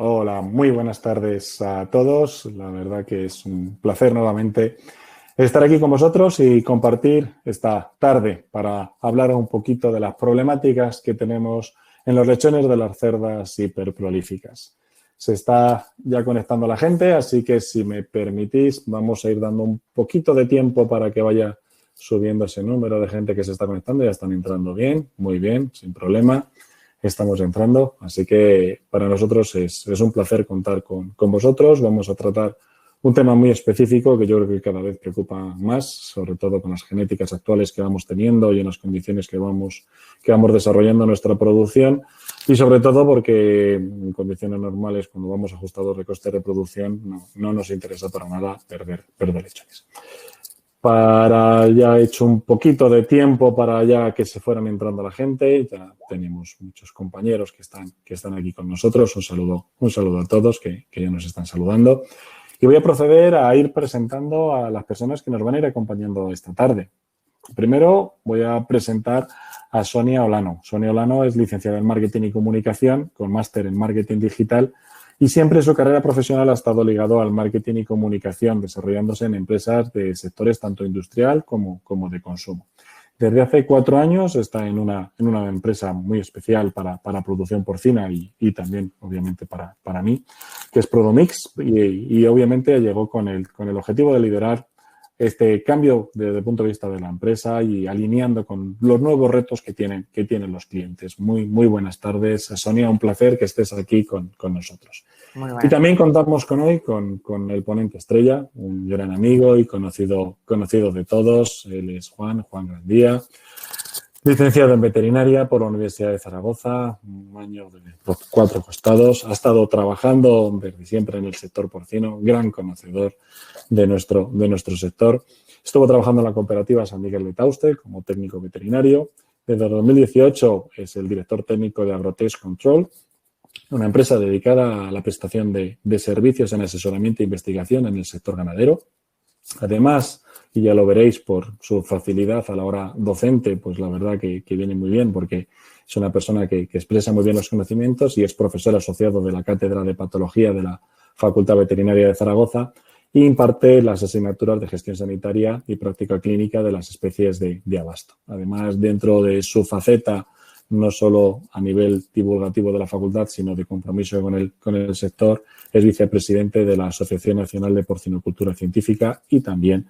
Hola, muy buenas tardes a todos. La verdad que es un placer nuevamente estar aquí con vosotros y compartir esta tarde para hablar un poquito de las problemáticas que tenemos en los lechones de las cerdas hiperprolíficas. Se está ya conectando la gente, así que si me permitís, vamos a ir dando un poquito de tiempo para que vaya subiendo ese número de gente que se está conectando. Ya están entrando bien, muy bien, sin problema. Estamos entrando, así que para nosotros es un placer contar con vosotros. Vamos a tratar un tema muy específico que yo creo que cada vez preocupa más, sobre todo con las genéticas actuales que vamos teniendo y en las condiciones que vamos desarrollando nuestra producción y sobre todo porque en condiciones normales, cuando vamos ajustados de coste de producción, no nos interesa para nada perder lechones. Ya he hecho un poquito de tiempo para ya que se fueran entrando la gente. Ya tenemos muchos compañeros que están aquí con nosotros. Un saludo a todos que ya nos están saludando. Y voy a proceder a ir presentando a las personas que nos van a ir acompañando esta tarde. Primero voy a presentar a Sonia Olano. Sonia Olano es licenciada en Marketing y Comunicación con máster en Marketing Digital y siempre su carrera profesional ha estado ligado al marketing y comunicación, desarrollándose en empresas de sectores tanto industrial como de consumo. Desde hace 4 años está en una empresa muy especial para producción porcina y también, obviamente, para mí, que es Produmix y obviamente llegó con el objetivo de liderar este cambio desde el punto de vista de la empresa y alineando con los nuevos retos que tienen los clientes. Muy buenas tardes, Sonia. Un placer que estés aquí con nosotros. Y también contamos hoy con el ponente estrella, un gran amigo y conocido de todos. Él es Juan Grandía, licenciado en veterinaria por la Universidad de Zaragoza, un año de 4 costados. Ha estado trabajando desde siempre en el sector porcino, gran conocedor de nuestro sector. Estuvo trabajando en la cooperativa San Miguel de Tauste como técnico veterinario. Desde 2018 es el director técnico de Agrotest Control, una empresa dedicada a la prestación de servicios en asesoramiento e investigación en el sector ganadero. Además, y ya lo veréis por su facilidad a la hora docente, pues la verdad que viene muy bien porque es una persona que expresa muy bien los conocimientos y es profesor asociado de la Cátedra de Patología de la Facultad Veterinaria de Zaragoza e imparte las asignaturas de gestión sanitaria y práctica clínica de las especies de abasto. Además, dentro de su faceta, no solo a nivel divulgativo de la facultad, sino de compromiso con el sector, es vicepresidente de la Asociación Nacional de Porcinocultura Científica y también,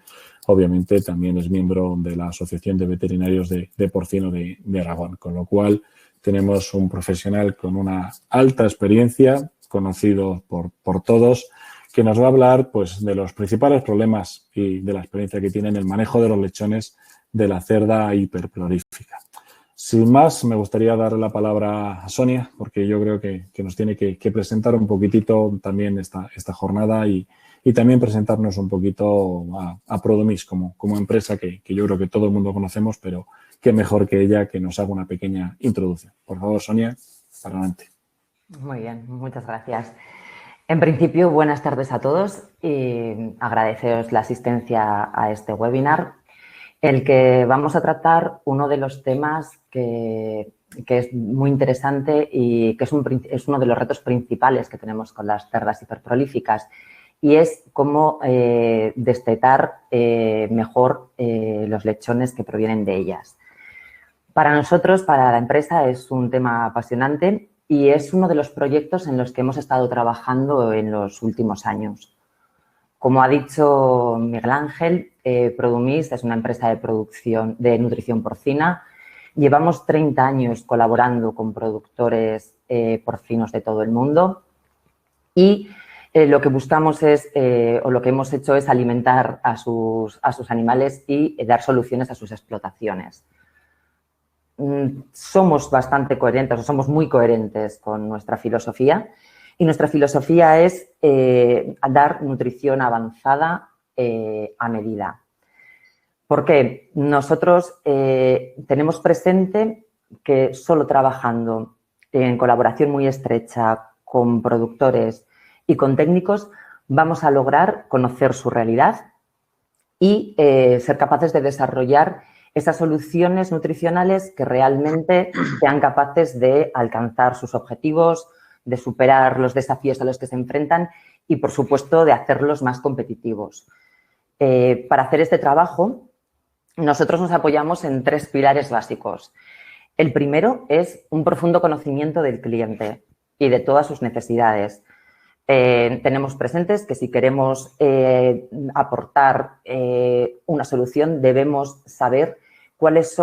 obviamente, también es miembro de la Asociación de Veterinarios de Porcino de Aragón, con lo cual tenemos un profesional con una alta experiencia, conocido por todos, que nos va a hablar pues, de los principales problemas y de la experiencia que tiene en el manejo de los lechones de la cerda hiperprolífica. Sin más, me gustaría darle la palabra a Sonia, porque yo creo que nos tiene que presentar un poquitito también esta jornada y también presentarnos un poquito a Produmix como empresa que yo creo que todo el mundo conocemos, pero qué mejor que ella que nos haga una pequeña introducción. Por favor, Sonia, para adelante. Muy bien, muchas gracias. En principio, buenas tardes a todos y agradeceros la asistencia a este webinar, en el que vamos a tratar uno de los temas que es muy interesante y que es uno de los retos principales que tenemos con las cerdas hiperprolíficas y es cómo destetar mejor los lechones que provienen de ellas. Para nosotros, para la empresa, es un tema apasionante y es uno de los proyectos en los que hemos estado trabajando en los últimos años. Como ha dicho Miguel Ángel, Produmix es una empresa de producción de nutrición porcina. Llevamos 30 años colaborando con productores porcinos de todo el mundo y lo que buscamos o lo que hemos hecho es alimentar a sus animales y dar soluciones a sus explotaciones. Somos bastante coherentes, o somos muy coherentes con nuestra filosofía y nuestra filosofía es dar nutrición avanzada a medida. ¿Por qué? Nosotros tenemos presente que solo trabajando en colaboración muy estrecha con productores y con técnicos vamos a lograr conocer su realidad y ser capaces de desarrollar esas soluciones nutricionales que realmente sean capaces de alcanzar sus objetivos, de superar los desafíos a los que se enfrentan y, por supuesto, de hacerlos más competitivos. Para hacer este trabajo, nosotros nos apoyamos en 3 pilares básicos. El primero es un profundo conocimiento del cliente y de todas sus necesidades. Tenemos presentes que si queremos aportar una solución, debemos saber cuál es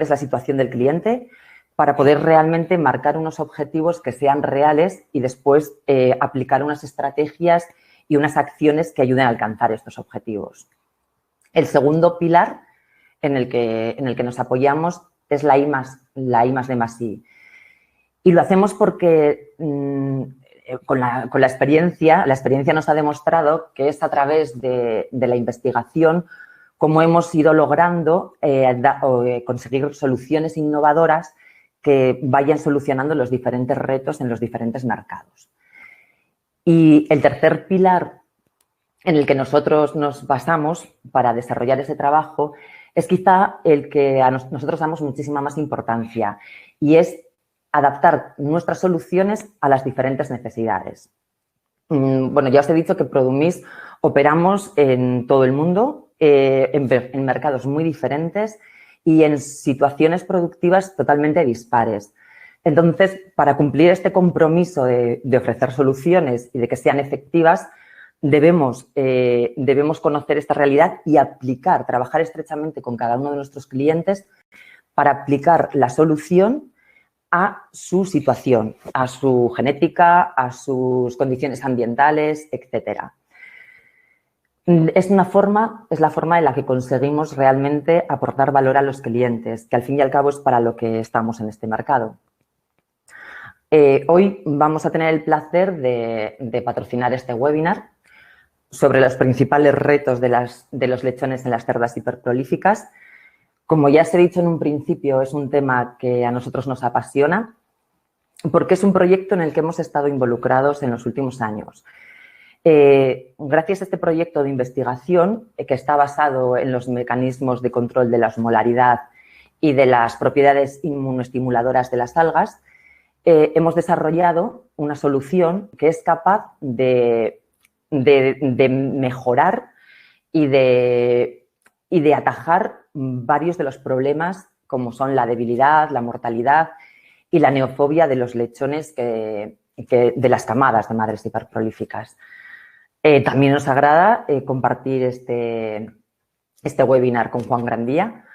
la situación del cliente para poder realmente marcar unos objetivos que sean reales y después aplicar unas estrategias y unas acciones que ayuden a alcanzar estos objetivos. El segundo pilar en el que nos apoyamos es la I+D+I. Y lo hacemos porque con la experiencia nos ha demostrado que es a través de la investigación como hemos ido logrando conseguir soluciones innovadoras que vayan solucionando los diferentes retos en los diferentes mercados. Y el tercer pilar en el que nosotros nos basamos para desarrollar ese trabajo es quizá el que a nosotros damos muchísima más importancia y es adaptar nuestras soluciones a las diferentes necesidades. Bueno, ya os he dicho que Produmis operamos en todo el mundo, en mercados muy diferentes y en situaciones productivas totalmente dispares. Entonces, para cumplir este compromiso de ofrecer soluciones y de que sean efectivas, debemos conocer esta realidad y trabajar estrechamente con cada uno de nuestros clientes para aplicar la solución a su situación, a su genética, a sus condiciones ambientales, etcétera. Es la forma en la que conseguimos realmente aportar valor a los clientes, que al fin y al cabo es para lo que estamos en este mercado. Hoy vamos a tener el placer de patrocinar este webinar sobre los principales retos de los lechones en las cerdas hiperprolíficas. Como ya os he dicho en un principio, es un tema que a nosotros nos apasiona porque es un proyecto en el que hemos estado involucrados en los últimos años. Gracias a este proyecto de investigación, que está basado en los mecanismos de control de la osmolaridad y de las propiedades inmunoestimuladoras de las algas, hemos desarrollado una solución que es capaz de mejorar y de atajar varios de los problemas como son la debilidad, la mortalidad y la neofobia de los lechones de las camadas de madres hiperprolíficas. También nos agrada compartir este webinar con Juan Grandía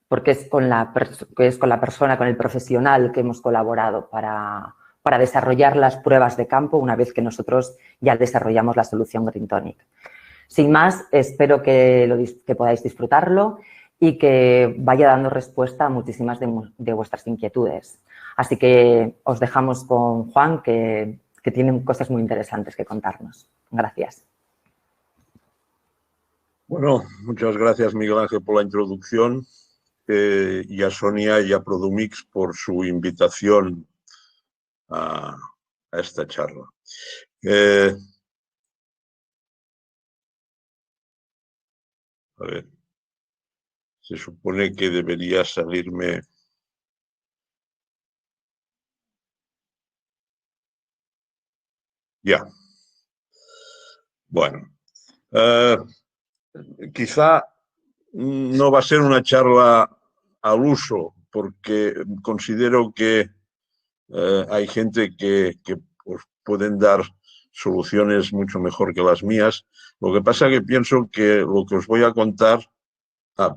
porque es con el profesional que hemos colaborado para desarrollar las pruebas de campo una vez que nosotros ya desarrollamos la solución Green Tonic. Sin más, espero que podáis disfrutarlo y que vaya dando respuesta a muchísimas de vuestras inquietudes. Así que os dejamos con Juan, que tiene cosas muy interesantes que contarnos. Gracias. Bueno, muchas gracias, Miguel Ángel, por la introducción y a Sonia y a Produmix por su invitación a esta charla. A ver, se supone que debería salirme. Ya. Bueno, quizá no va a ser una charla al uso, porque considero que hay gente que pues, pueden dar soluciones mucho mejor que las mías. Lo que pasa es que pienso que lo que os voy a contar,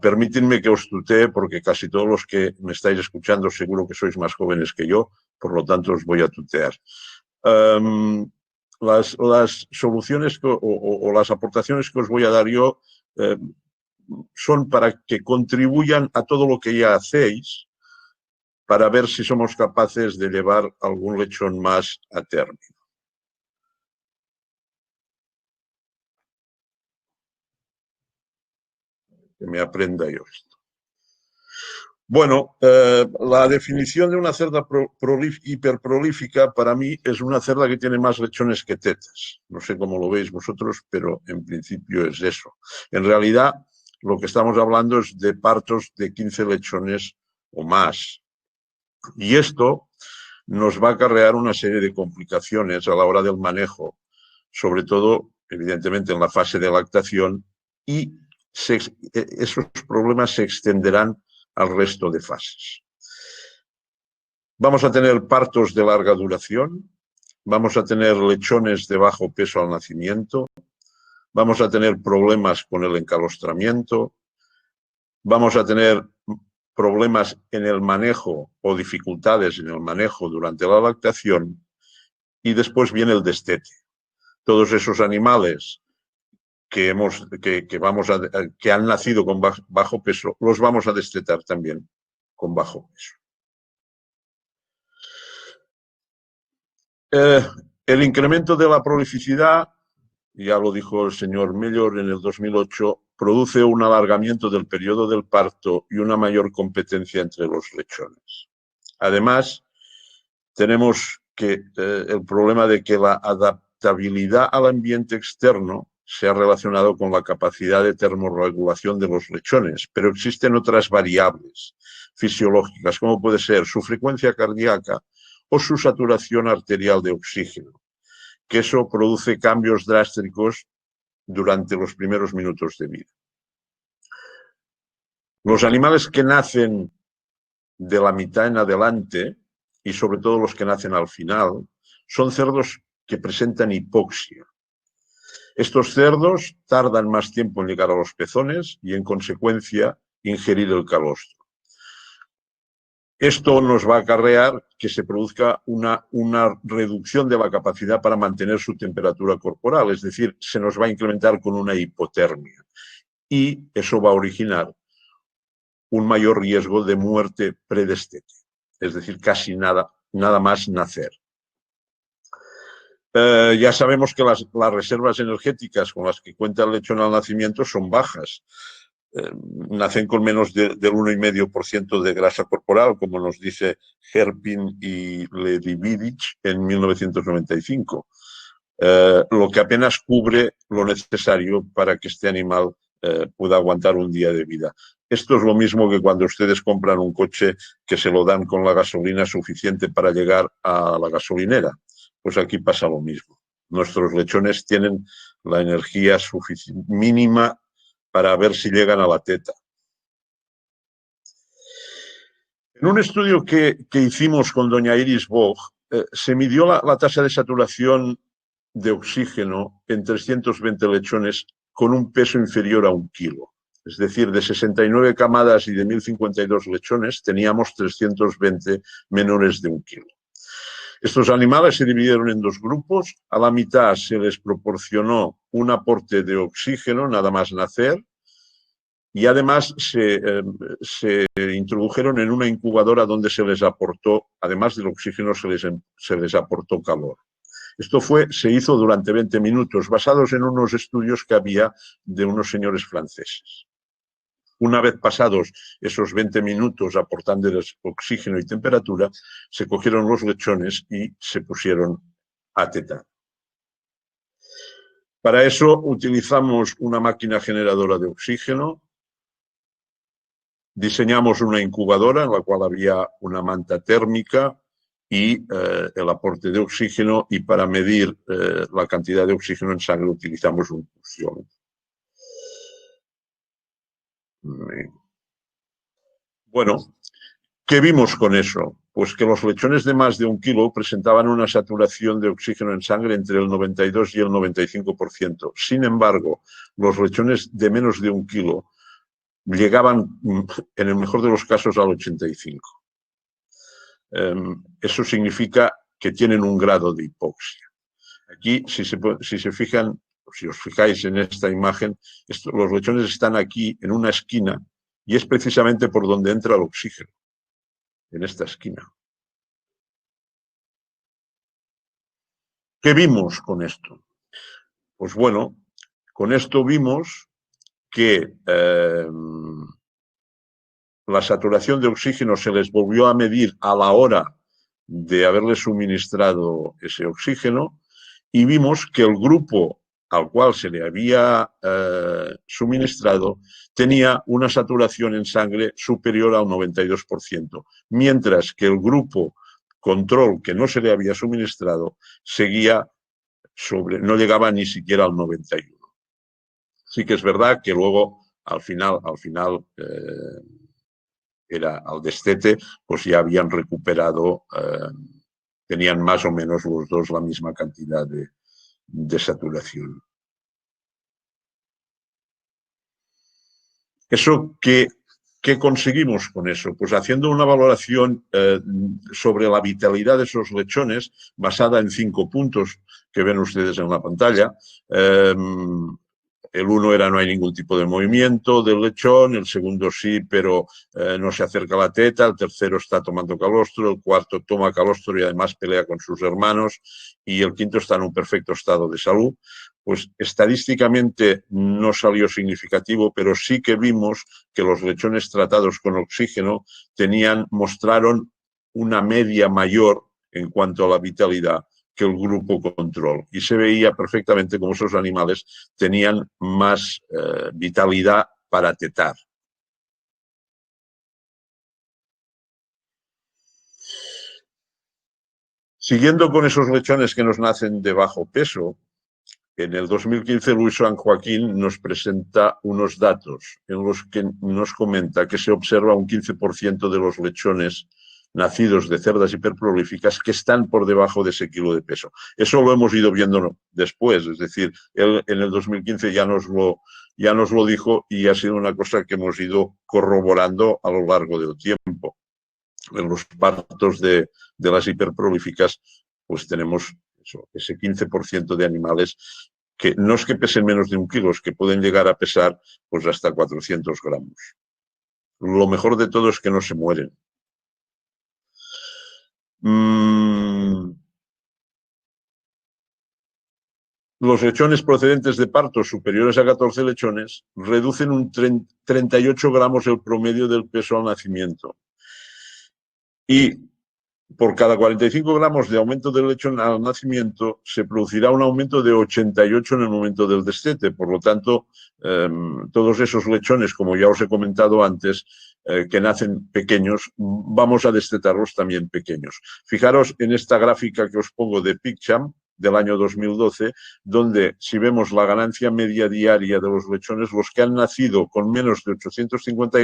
permítidme que os tutee, porque casi todos los que me estáis escuchando seguro que sois más jóvenes que yo, por lo tanto os voy a tutear. Las soluciones o las aportaciones que os voy a dar yo son para que contribuyan a todo lo que ya hacéis, para ver si somos capaces de llevar algún lechón más a término. Que me aprenda yo esto. Bueno, la definición de una cerda hiperprolífica para mí es una cerda que tiene más lechones que tetas. No sé cómo lo veis vosotros, pero en principio es eso. En realidad, lo que estamos hablando es de partos de 15 lechones o más. Y esto nos va a acarrear una serie de complicaciones a la hora del manejo, sobre todo, evidentemente, en la fase de lactación, y esos problemas se extenderán al resto de fases. Vamos a tener partos de larga duración, vamos a tener lechones de bajo peso al nacimiento, vamos a tener problemas con el encalostramiento, vamos a tener problemas en el manejo o dificultades en el manejo durante la lactación, y después viene el destete. Todos esos animales que han nacido con bajo peso, los vamos a destetar también con bajo peso. El incremento de la prolificidad, ya lo dijo el señor Mellor en el 2008, produce un alargamiento del periodo del parto y una mayor competencia entre los lechones. Además, tenemos el problema de que la adaptabilidad al ambiente externo se ha relacionado con la capacidad de termorregulación de los lechones, pero existen otras variables fisiológicas, como puede ser su frecuencia cardíaca o su saturación arterial de oxígeno, que eso produce cambios drásticos durante los primeros minutos de vida. Los animales que nacen de la mitad en adelante, y sobre todo los que nacen al final, son cerdos que presentan hipoxia. Estos cerdos tardan más tiempo en llegar a los pezones y, en consecuencia, ingerir el calostro. Esto nos va a acarrear que se produzca una reducción de la capacidad para mantener su temperatura corporal, es decir, se nos va a incrementar con una hipotermia. Y eso va a originar un mayor riesgo de muerte predestete, es decir, casi nada más nacer. Ya sabemos que las reservas energéticas con las que cuenta el lechón al nacimiento son bajas. Nacen con menos del 1,5% de grasa corporal, como nos dice Herpin y Ledividich en 1995, lo que apenas cubre lo necesario para que este animal pueda aguantar un día de vida. Esto es lo mismo que cuando ustedes compran un coche que se lo dan con la gasolina suficiente para llegar a la gasolinera. Pues aquí pasa lo mismo. Nuestros lechones tienen la energía mínima para ver si llegan a la teta. En un estudio que hicimos con doña Iris Bog, se midió la tasa de saturación de oxígeno en 320 lechones con un peso inferior a 1 kilo. Es decir, de 69 camadas y de 1.052 lechones, teníamos 320 menores de 1 kilo. Estos animales se dividieron en 2 grupos. A la mitad se les proporcionó un aporte de oxígeno nada más nacer, y además se introdujeron en una incubadora donde se les aportó, además del oxígeno, se les aportó calor. Esto se hizo durante 20 minutos, basados en unos estudios que había de unos señores franceses. Una vez pasados esos 20 minutos aportándoles oxígeno y temperatura, se cogieron los lechones y se pusieron a tetar. Para eso utilizamos una máquina generadora de oxígeno, diseñamos una incubadora en la cual había una manta térmica y el aporte de oxígeno, y para medir la cantidad de oxígeno en sangre utilizamos un pulsiómetro. Bueno, ¿qué vimos con eso? Pues que los lechones de más de 1 kilo presentaban una saturación de oxígeno en sangre entre el 92 y el 95%. Sin embargo, los lechones de menos de 1 kilo llegaban, en el mejor de los casos, al 85%. Eso significa que tienen un grado de hipoxia. Aquí, si se fijan, si os fijáis en esta imagen, los lechones están aquí en una esquina y es precisamente por donde entra el oxígeno, en esta esquina. ¿Qué vimos con esto? Pues bueno, con esto vimos que la saturación de oxígeno se les volvió a medir a la hora de haberles suministrado ese oxígeno, y vimos que el grupo al cual se le había suministrado tenía una saturación en sangre superior al 92%, mientras que el grupo control que no se le había suministrado seguía no llegaba ni siquiera al 91. Sí que es verdad que luego, al final era al destete, pues ya habían recuperado, tenían más o menos los dos la misma cantidad de saturación. ¿Eso qué conseguimos con eso? Pues haciendo una valoración sobre la vitalidad de esos lechones basada en 5 puntos que ven ustedes en la pantalla. El 1 era no hay ningún tipo de movimiento del lechón, el segundo sí, pero no se acerca a la teta, el tercero está tomando calostro, el cuarto toma calostro y además pelea con sus hermanos y el quinto está en un perfecto estado de salud. Pues estadísticamente no salió significativo, pero sí que vimos que los lechones tratados con oxígeno mostraron una media mayor en cuanto a la vitalidad que el grupo control. Y se veía perfectamente cómo esos animales tenían más vitalidad para tetar. Siguiendo con esos lechones que nos nacen de bajo peso, en el 2015 Luis San Joaquín nos presenta unos datos en los que nos comenta que se observa un 15% de los lechones nacidos de cerdas hiperprolíficas que están por debajo de ese kilo de peso. Eso lo hemos ido viendo después, es decir, él en el 2015 ya nos lo dijo y ha sido una cosa que hemos ido corroborando a lo largo del tiempo. En los partos de las hiperprolíficas, pues tenemos ese 15% de animales que no es que pesen menos de 1 kilo, es que pueden llegar a pesar pues hasta 400 gramos. Lo mejor de todo es que no se mueren. Los lechones procedentes de partos superiores a 14 lechones reducen un 38 gramos el promedio del peso al nacimiento. Y por cada 45 gramos de aumento del lechón al nacimiento se producirá un aumento de 88 en el momento del destete. Por lo tanto, todos esos lechones, como ya os he comentado antes, que nacen pequeños, vamos a destetarlos también pequeños. Fijaros en esta gráfica que os pongo de PicCham del año 2012, donde si vemos la ganancia media diaria de los lechones, los que han nacido con menos de 850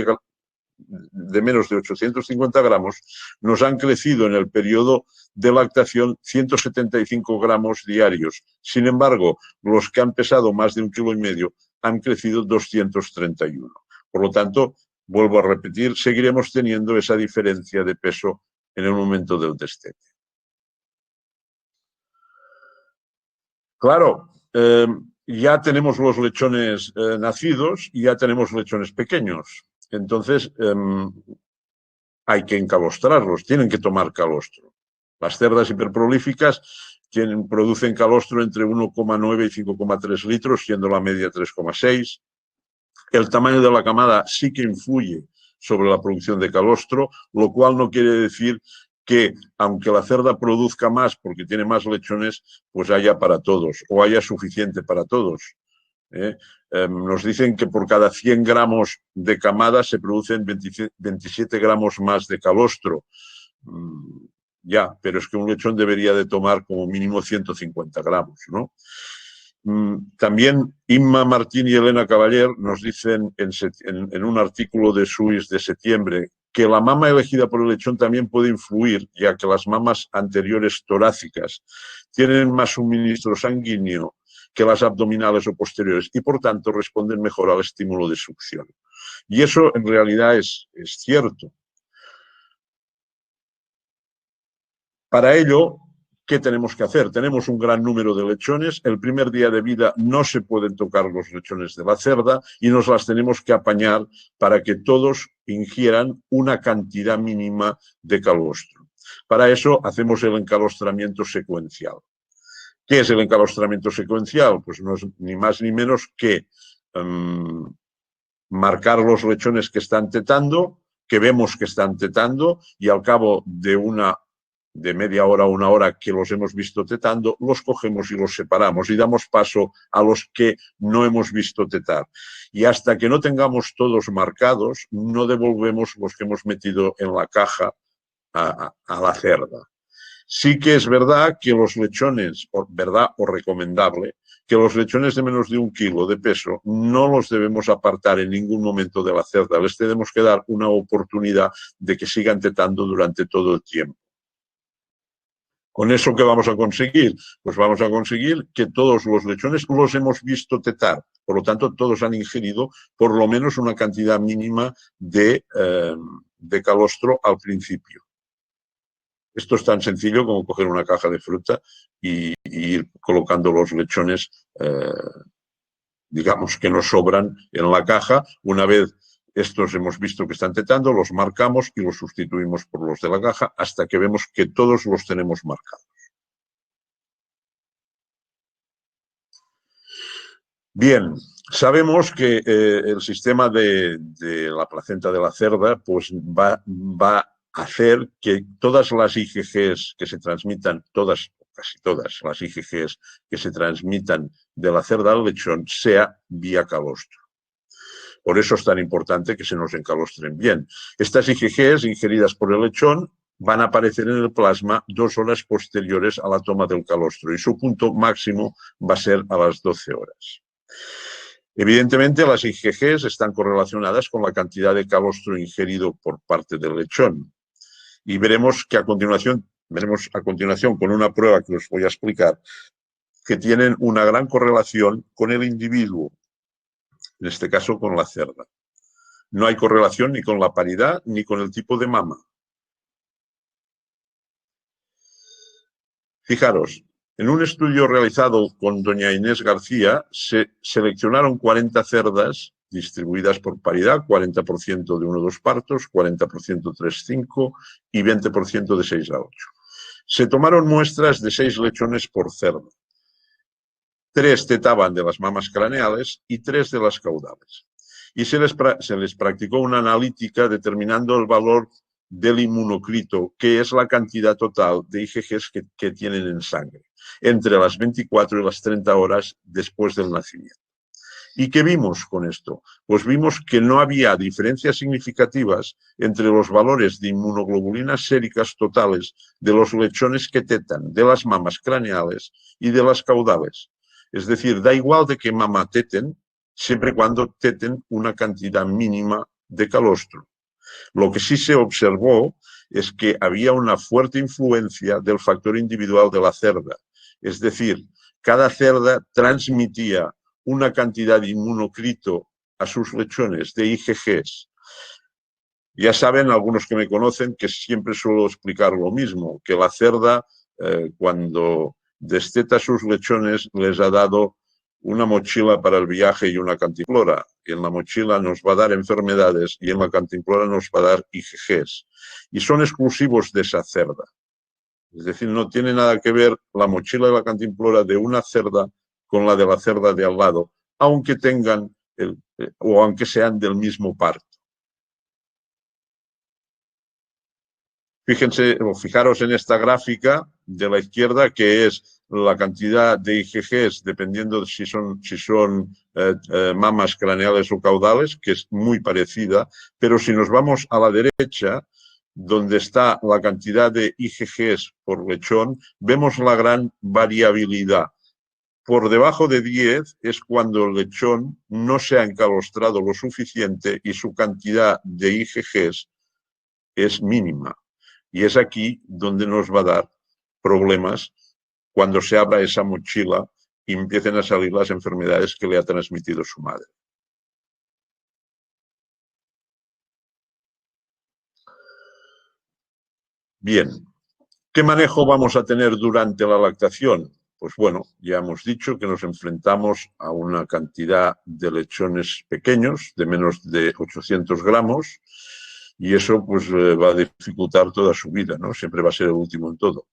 gramos, nos han crecido en el periodo de lactación 175 gramos diarios. Sin embargo, los que han pesado más de 1,5 kilos han crecido 231. Por lo tanto, vuelvo a repetir, seguiremos teniendo esa diferencia de peso en el momento del destete. Claro, ya tenemos los lechones nacidos y ya tenemos lechones pequeños. Entonces, hay que encalostrarlos, tienen que tomar calostro. Las cerdas hiperprolíficas producen calostro entre 1,9 y 5,3 litros, siendo la media 3,6. El tamaño de la camada sí que influye sobre la producción de calostro, lo cual no quiere decir que, aunque la cerda produzca más porque tiene más lechones, pues haya para todos o haya suficiente para todos. Nos dicen que por cada 100 gramos de camada se producen 27 gramos más de calostro. Ya, pero es que un lechón debería de tomar como mínimo 150 gramos, ¿no? También Inma Martín y Elena Cavaller nos dicen en un artículo de Suis de septiembre que la mama elegida por el lechón también puede influir, ya que las mamas anteriores torácicas tienen más suministro sanguíneo que las abdominales o posteriores y, por tanto, responden mejor al estímulo de succión. Y eso, en realidad, es cierto. Para ello, ¿qué tenemos que hacer? Tenemos un gran número de lechones. El primer día de vida no se pueden tocar los lechones de la cerda y nos las tenemos que apañar para que todos ingieran una cantidad mínima de calostro. Para eso hacemos el encalostramiento secuencial. ¿Qué es el encalostramiento secuencial? Pues no es ni más ni menos que marcar los lechones que están tetando, que vemos que están tetando, y al cabo de media hora o 1 hora que los hemos visto tetando, los cogemos y los separamos y damos paso a los que no hemos visto tetar. Y hasta que no tengamos todos marcados, no devolvemos los que hemos metido en la caja a la cerda. Sí que es verdad que los lechones, verdad o recomendable, que los lechones de menos de 1 kilo de peso no los debemos apartar en ningún momento de la cerda. Les tenemos que dar una oportunidad de que sigan tetando durante todo el tiempo. ¿Con eso qué vamos a conseguir? Pues vamos a conseguir que todos los lechones los hemos visto tetar. Por lo tanto, todos han ingerido por lo menos una cantidad mínima de calostro al principio. Esto es tan sencillo como coger una caja de fruta y ir colocando los lechones, digamos, que nos sobran en la caja. Una vez estos hemos visto que están tetando, los marcamos y los sustituimos por los de la caja hasta que vemos que todos los tenemos marcados. Bien, sabemos que el sistema de la placenta de la cerda pues va a hacer que todas las IgGs que se transmitan, casi todas las IgGs que se transmitan de la cerda al lechón sea vía calostro. Por eso es tan importante que se nos encalostren bien. Estas IgGs ingeridas por el lechón van a aparecer en el plasma 2 horas posteriores a la toma del calostro y su punto máximo va a ser a las 12 horas. Evidentemente, las IgGs están correlacionadas con la cantidad de calostro ingerido por parte del lechón. Y veremos a continuación con una prueba que os voy a explicar, que tienen una gran correlación con el individuo, en este caso con la cerda. No hay correlación ni con la paridad ni con el tipo de mama. Fijaros, en un estudio realizado con doña Inés García, se seleccionaron 40 cerdas distribuidas por paridad, 40% de 1 a 2 partos, 40% 3-5 y 20% de 6 a 8. Se tomaron muestras de 6 lechones por cerda. 3 tetaban de las mamas craneales y 3 de las caudales. Y se les practicó una analítica determinando el valor del inmunocrito, que es la cantidad total de IgGs que tienen en sangre, entre las 24 y las 30 horas después del nacimiento. ¿Y qué vimos con esto? Pues vimos que no había diferencias significativas entre los valores de inmunoglobulinas séricas totales de los lechones que tetan, de las mamas craneales y de las caudales. Es decir, da igual de qué mama teten, siempre y cuando teten una cantidad mínima de calostro. Lo que sí se observó es que había una fuerte influencia del factor individual de la cerda. Es decir, cada cerda transmitía una cantidad de inmunocrito a sus lechones de IgGs. Ya saben, algunos que me conocen, que siempre suelo explicar lo mismo, que la cerda, cuando desteta a sus lechones, les ha dado una mochila para el viaje y una cantimplora. Y en la mochila nos va a dar enfermedades y en la cantimplora nos va a dar IgGs. Y son exclusivos de esa cerda. Es decir, no tiene nada que ver la mochila y la cantimplora de una cerda con la de la cerda de al lado, aunque tengan o aunque sean del mismo parto. Fijaros en esta gráfica de la izquierda, que es la cantidad de IgGs, dependiendo de si son mamas craneales o caudales, que es muy parecida, pero si nos vamos a la derecha, donde está la cantidad de IgGs por lechón, vemos la gran variabilidad. Por debajo de 10 es cuando el lechón no se ha encalostrado lo suficiente y su cantidad de IgGs es mínima. Y es aquí donde nos va a dar problemas cuando se abra esa mochila y empiecen a salir las enfermedades que le ha transmitido su madre. Bien, ¿qué manejo vamos a tener durante la lactación? Pues bueno, ya hemos dicho que nos enfrentamos a una cantidad de lechones pequeños, de menos de 800 gramos, y eso pues va a dificultar toda su vida, ¿no? Siempre va a ser el último en todo.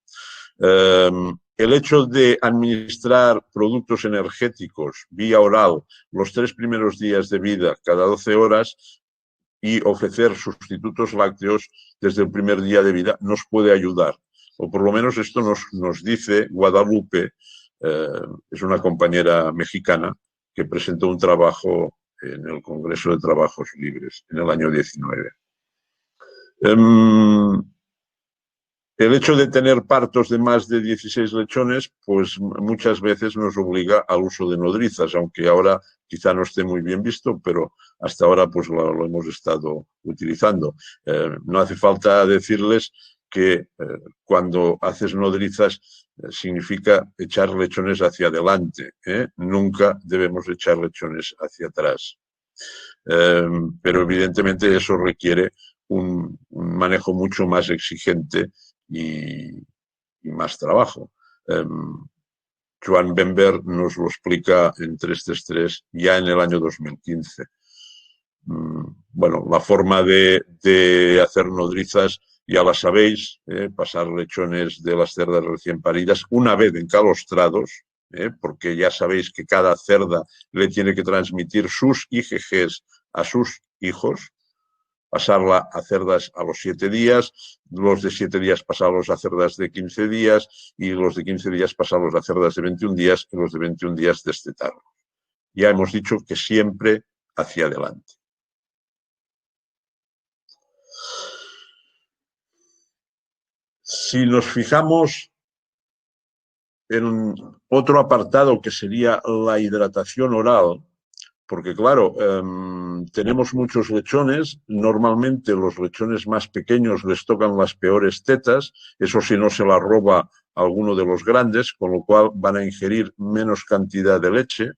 El hecho de administrar productos energéticos vía oral los 3 primeros días de vida cada 12 horas y ofrecer sustitutos lácteos desde el primer día de vida nos puede ayudar. O por lo menos esto nos dice Guadalupe, es una compañera mexicana que presentó un trabajo en el Congreso de Trabajos Libres en el año 19. El hecho de tener partos de más de 16 lechones, pues muchas veces nos obliga al uso de nodrizas, aunque ahora quizá no esté muy bien visto, pero hasta ahora pues lo hemos estado utilizando. No hace falta decirles que cuando haces nodrizas significa echar lechones hacia adelante, ¿eh? Nunca debemos echar lechones hacia atrás. Pero evidentemente eso requiere un manejo mucho más exigente y más trabajo. Joan Bember nos lo explica en 333 ya en el año 2015. Bueno, la forma de hacer nodrizas ya la sabéis, pasar lechones de las cerdas recién paridas una vez encalostrados, porque ya sabéis que cada cerda le tiene que transmitir sus IgGs a sus hijos, pasarla a cerdas a los 7 días, los de 7 días pasarlos a cerdas de 15 días y los de 15 días pasarlos a cerdas de 21 días y los de 21 días destetarlos. Ya hemos dicho que siempre hacia adelante. Si nos fijamos en otro apartado que sería la hidratación oral, porque claro, tenemos muchos lechones, normalmente los lechones más pequeños les tocan las peores tetas, eso si no se las roba alguno de los grandes, con lo cual van a ingerir menos cantidad de leche.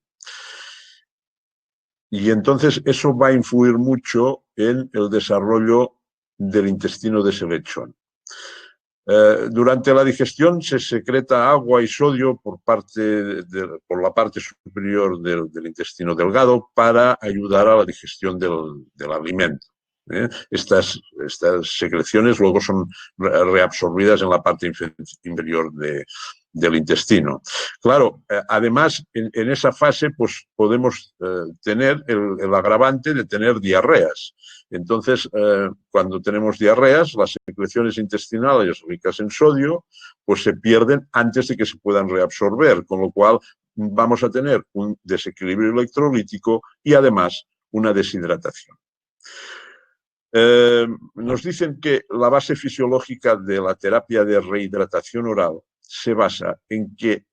Y entonces eso va a influir mucho en el desarrollo del intestino de ese lechón. Durante la digestión se secreta agua y sodio por la parte superior del intestino delgado para ayudar a la digestión del alimento. Estas secreciones luego son reabsorbidas en la parte inferior del intestino. Claro, además, en esa fase pues, podemos tener el agravante de tener diarreas. Entonces, cuando tenemos diarreas, las secreciones intestinales ricas en sodio, pues se pierden antes de que se puedan reabsorber, con lo cual vamos a tener un desequilibrio electrolítico y además una deshidratación. Nos dicen que la base fisiológica de la terapia de rehidratación oral se basa en que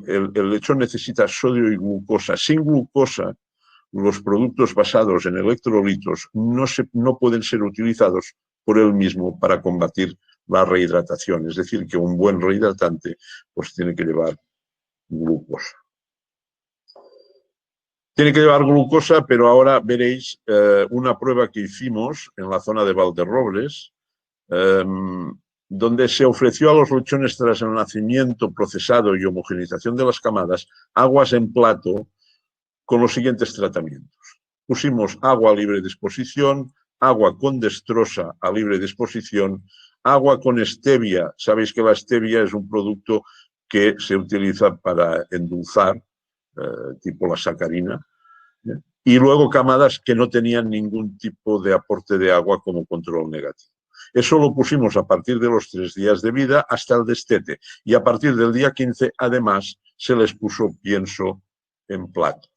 el lechón necesita sodio y glucosa. Sin glucosa, los productos basados en electrolitos no pueden ser utilizados por él mismo para combatir la rehidratación. Es decir, que un buen rehidratante pues tiene que llevar glucosa. Tiene que llevar glucosa, pero ahora veréis una prueba que hicimos en la zona de Valderrobles, donde se ofreció a los lechones tras el nacimiento, procesado y homogeneización de las camadas, aguas en plato con los siguientes tratamientos. Pusimos agua a libre disposición, agua con destrosa a libre disposición, agua con stevia. Sabéis que la stevia es un producto que se utiliza para endulzar, tipo la sacarina, y luego camadas que no tenían ningún tipo de aporte de agua como control negativo. Eso lo pusimos a partir de los 3 días de vida hasta el destete, y a partir del día 15, además, se les puso pienso en platos.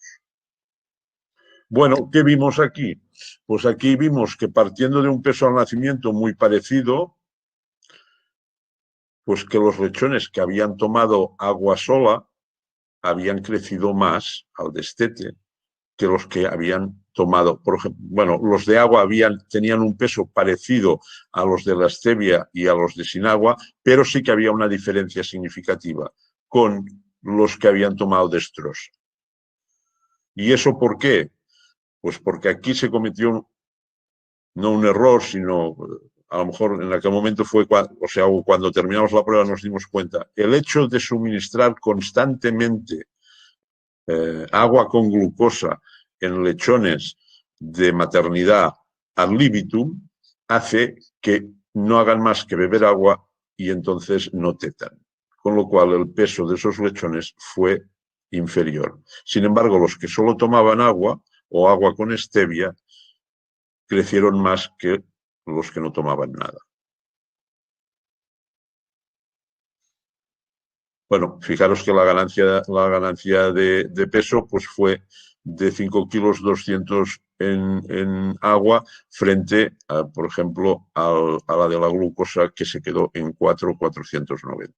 Bueno, ¿qué vimos aquí? Pues aquí vimos que partiendo de un peso al nacimiento muy parecido, pues que los lechones que habían tomado agua sola habían crecido más al destete que los que habían tomado, por ejemplo, bueno, los de agua tenían un peso parecido a los de la stevia y a los de sin agua, pero sí que había una diferencia significativa con los que habían tomado destrosa. ¿Y eso por qué? Pues porque aquí se cometió no un error, sino a lo mejor en aquel momento fue, cuando terminamos la prueba nos dimos cuenta. El hecho de suministrar constantemente agua con glucosa en lechones de maternidad ad libitum hace que no hagan más que beber agua y entonces no tetan. Con lo cual el peso de esos lechones fue inferior. Sin embargo, los que solo tomaban agua o agua con stevia crecieron más que los que no tomaban nada. Bueno, fijaros que la ganancia de peso pues fue de 5 kilos 200 en agua frente, por ejemplo, a la de la glucosa, que se quedó en 4,490.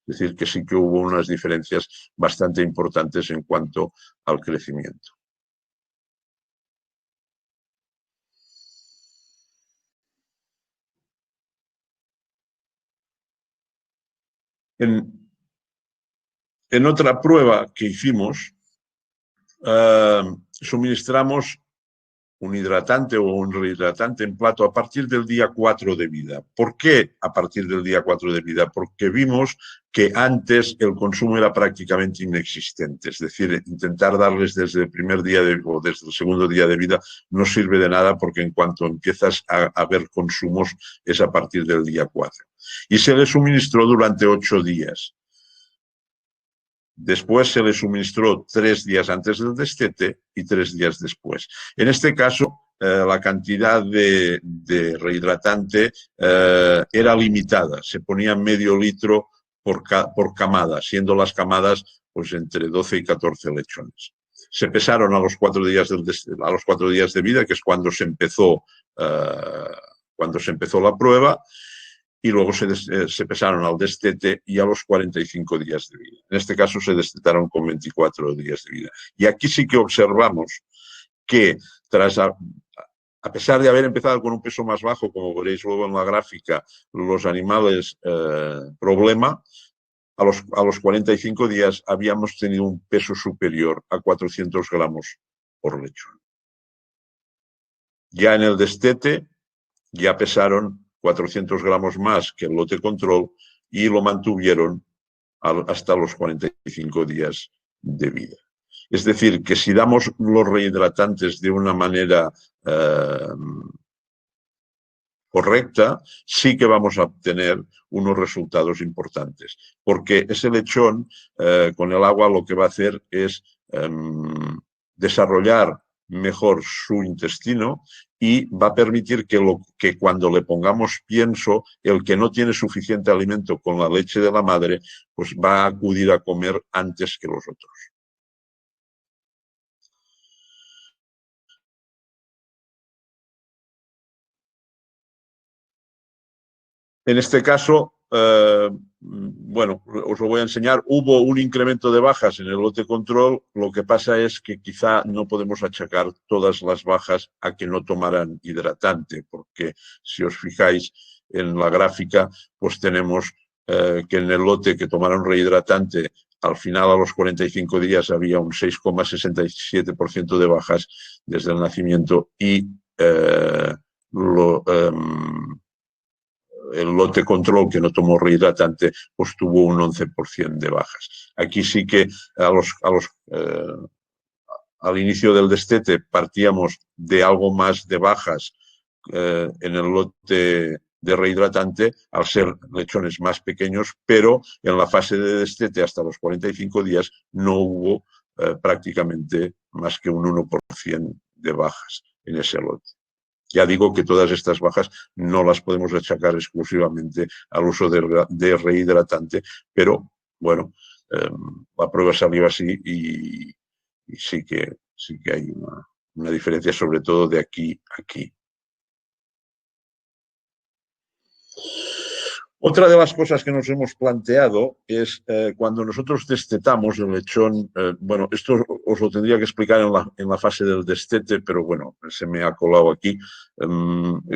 Es decir, que sí que hubo unas diferencias bastante importantes en cuanto al crecimiento. En otra prueba que hicimos, suministramos un hidratante o un rehidratante en plato a partir del día 4 de vida. ¿Por qué a partir del día 4 de vida? Porque vimos que antes el consumo era prácticamente inexistente. Es decir, intentar darles desde el primer día o desde el segundo día de vida no sirve de nada, porque en cuanto empiezas a ver consumos es a partir del día 4. Y se les suministró durante 8 días. Después se le suministró 3 días antes del destete y 3 días después. En este caso, la cantidad de rehidratante era limitada. Se ponía medio litro por camada, siendo las camadas pues entre 12 y 14 lechones. Se pesaron a los 4 días de vida, que es cuando se empezó la prueba, y luego se pesaron al destete y a los 45 días de vida. En este caso se destetaron con 24 días de vida. Y aquí sí que observamos que a pesar de haber empezado con un peso más bajo, como veréis luego en la gráfica, los animales problema, a los 45 días habíamos tenido un peso superior a 400 gramos por lechón. Ya en el destete ya pesaron 400 gramos más que el lote control y lo mantuvieron hasta los 45 días de vida. Es decir, que si damos los rehidratantes de una manera correcta, sí que vamos a obtener unos resultados importantes, porque ese lechón con el agua lo que va a hacer es desarrollar mejor su intestino y va a permitir que cuando le pongamos pienso, el que no tiene suficiente alimento con la leche de la madre, pues va a acudir a comer antes que los otros. En este caso, bueno, os lo voy a enseñar. Hubo un incremento de bajas en el lote control. Lo que pasa es que quizá no podemos achacar todas las bajas a que no tomaran hidratante, porque si os fijáis en la gráfica, pues tenemos que en el lote que tomaron rehidratante, al final a los 45 días había un 6,67% de bajas desde el nacimiento y el lote control que no tomó rehidratante pues tuvo un 11% de bajas. Aquí sí que al inicio del destete partíamos de algo más de bajas en el lote de rehidratante al ser lechones más pequeños, pero en la fase de destete hasta los 45 días no hubo prácticamente más que un 1% de bajas en ese lote. Ya digo que todas estas bajas no las podemos achacar exclusivamente al uso de rehidratante, pero bueno, la prueba salió así y sí que hay una diferencia, sobre todo de aquí a aquí. Otra de las cosas que nos hemos planteado es cuando nosotros destetamos el lechón, bueno, esto os lo tendría que explicar en la fase del destete, pero bueno, se me ha colado aquí.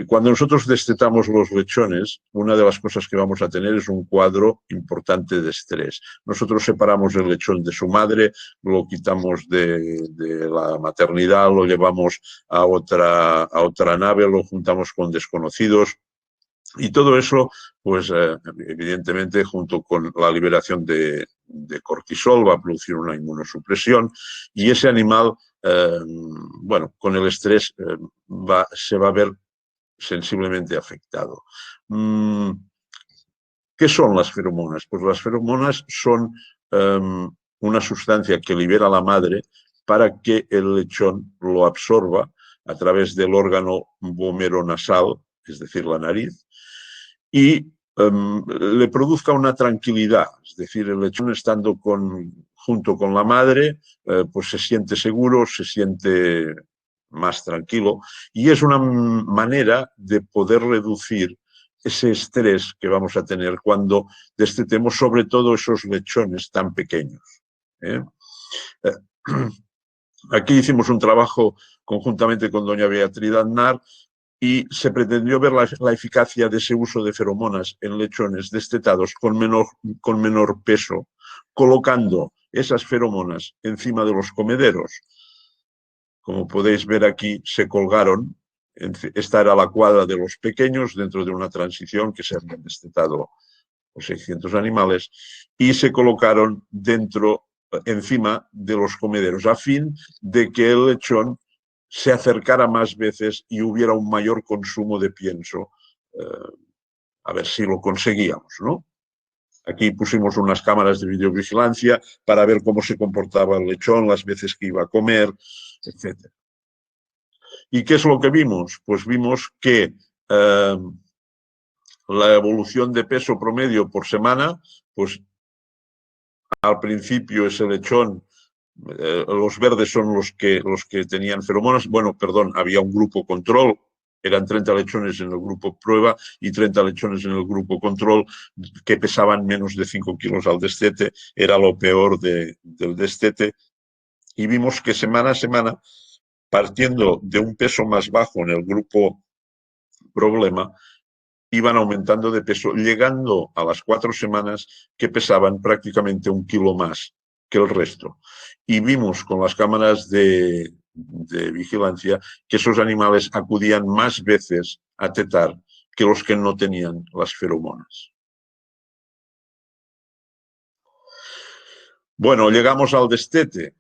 Cuando nosotros destetamos los lechones, una de las cosas que vamos a tener es un cuadro importante de estrés. Nosotros separamos el lechón de su madre, lo quitamos de la maternidad, lo llevamos a otra nave, lo juntamos con desconocidos. Y todo eso, pues evidentemente, junto con la liberación de cortisol, va a producir una inmunosupresión y ese animal, bueno, con el estrés se va a ver sensiblemente afectado. ¿Qué son las feromonas? Pues las feromonas son una sustancia que libera la madre para que el lechón lo absorba a través del órgano vomeronasal, es decir, la nariz, y le produzca una tranquilidad. Es decir, el lechón estando junto con la madre, pues se siente seguro, se siente más tranquilo, y es una manera de poder reducir ese estrés que vamos a tener cuando destetemos sobre todo esos lechones tan pequeños. Aquí hicimos un trabajo conjuntamente con doña Beatriz Aznar y se pretendió ver la eficacia de ese uso de feromonas en lechones destetados con menor peso, colocando esas feromonas encima de los comederos. Como podéis ver aquí, se colgaron. Esta era la cuadra de los pequeños dentro de una transición que se habían destetado los 600 animales y se colocaron encima de los comederos a fin de que el lechón se acercara más veces y hubiera un mayor consumo de pienso. A ver si lo conseguíamos, ¿no? Aquí pusimos unas cámaras de videovigilancia para ver cómo se comportaba el lechón, las veces que iba a comer, etc. ¿Y qué es lo que vimos? Pues vimos que la evolución de peso promedio por semana, pues al principio ese lechón, los verdes son los que tenían feromonas. Bueno, perdón, había un grupo control, eran 30 lechones en el grupo prueba y 30 lechones en el grupo control que pesaban menos de 5 kilos al destete. Era lo peor del destete. Y vimos que semana a semana, partiendo de un peso más bajo en el grupo problema, iban aumentando de peso, llegando a las 4 semanas que pesaban prácticamente 1 kilo más que el resto. Y vimos con las cámaras de vigilancia que esos animales acudían más veces a tetar que los que no tenían las feromonas. Bueno, llegamos al destete.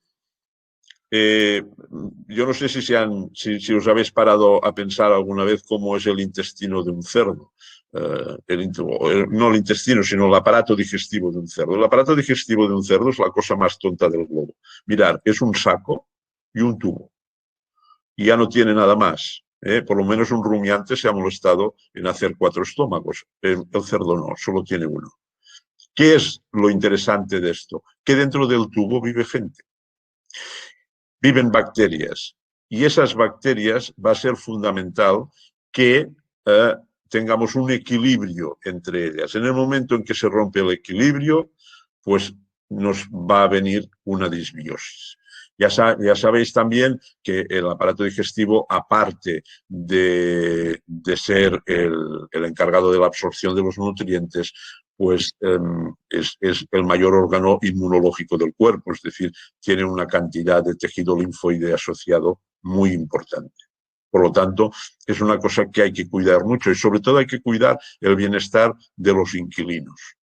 Yo no sé si os habéis parado a pensar alguna vez cómo es el intestino de un cerdo. No el intestino, sino el aparato digestivo de un cerdo. El aparato digestivo de un cerdo es la cosa más tonta del globo. Mirad, es un saco y un tubo. Y ya no tiene nada más. Por lo menos un rumiante se ha molestado en hacer 4 estómagos. El cerdo no, solo tiene uno. ¿Qué es lo interesante de esto? Que dentro del tubo vive gente. Viven bacterias y esas bacterias va a ser fundamental que tengamos un equilibrio entre ellas. En el momento en que se rompe el equilibrio, pues nos va a venir una disbiosis. Ya sabéis también que el aparato digestivo, aparte de ser el encargado de la absorción de los nutrientes, pues es el mayor órgano inmunológico del cuerpo, es decir, tiene una cantidad de tejido linfoide asociado muy importante. Por lo tanto, es una cosa que hay que cuidar mucho y sobre todo hay que cuidar el bienestar de los inquilinos.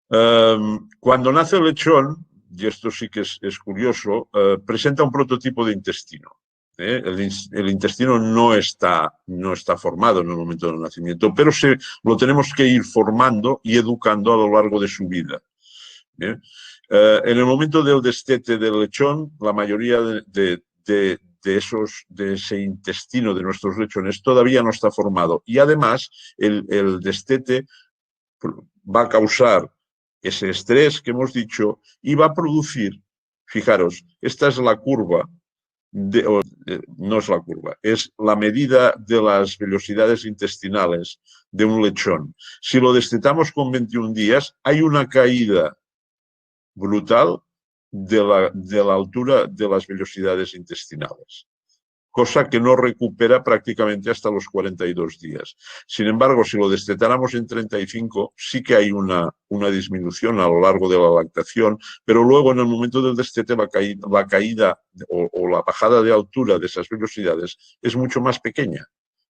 Cuando nace el lechón, y esto sí que es curioso, presenta un prototipo de intestino. El intestino no está formado en el momento del nacimiento, pero lo tenemos que ir formando y educando a lo largo de su vida. En el momento del destete del lechón, la mayoría de ese intestino de nuestros lechones todavía no está formado. Y además, el destete va a causar ese estrés que hemos dicho y va a producir, fijaros, esta es la curva, no es la curva, es la medida de las velocidades intestinales de un lechón. Si lo destetamos con 21 días, hay una caída brutal de la altura de las velocidades intestinales, cosa que no recupera prácticamente hasta los 42 días. Sin embargo, si lo destetáramos en 35, sí que hay una disminución a lo largo de la lactación, pero luego en el momento del destete la caída o la bajada de altura de esas velocidades es mucho más pequeña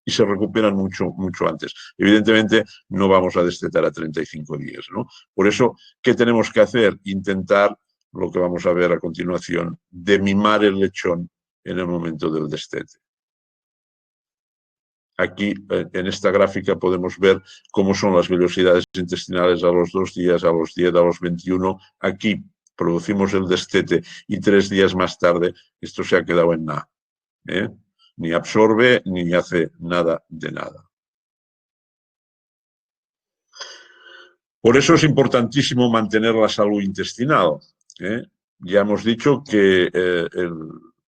y se recuperan mucho antes. Evidentemente, no vamos a destetar a 35 días, ¿no? Por eso, ¿qué tenemos que hacer? Intentar, lo que vamos a ver a continuación, de mimar el lechón en el momento del destete. Aquí, en esta gráfica, podemos ver cómo son las velocidades intestinales a los 2 días, a los 10, a los 21. Aquí producimos el destete y 3 días más tarde esto se ha quedado en nada. Ni absorbe ni hace nada de nada. Por eso es importantísimo mantener la salud intestinal. ya hemos dicho que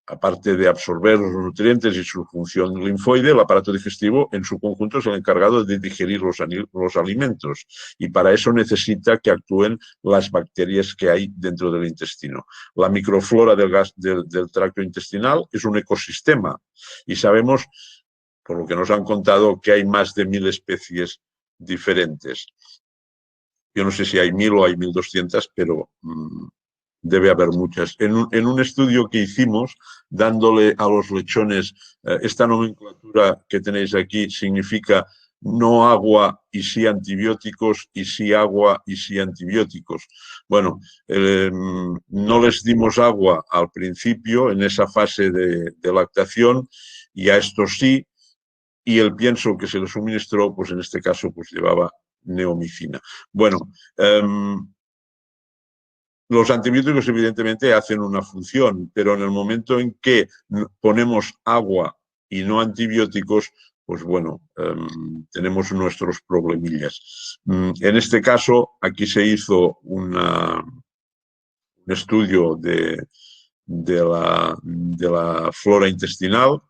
aparte de absorber los nutrientes y su función linfoide, el aparato digestivo en su conjunto es el encargado de digerir los alimentos y para eso necesita que actúen las bacterias que hay dentro del intestino. La microflora del tracto intestinal es un ecosistema y sabemos, por lo que nos han contado, que hay más de 1000 especies diferentes. Yo no sé si hay 1000 o hay 1200, pero debe haber muchas. En un estudio que hicimos, dándole a los lechones, esta nomenclatura que tenéis aquí significa no agua y sí antibióticos, y sí agua y sí antibióticos. Bueno, no les dimos agua al principio, en esa fase de lactación, y a estos sí, y el pienso que se les suministró, pues en este caso, pues llevaba neomicina. Bueno, los antibióticos evidentemente hacen una función, pero en el momento en que ponemos agua y no antibióticos, pues bueno, tenemos nuestros problemillas. En este caso, aquí se hizo un estudio de la flora intestinal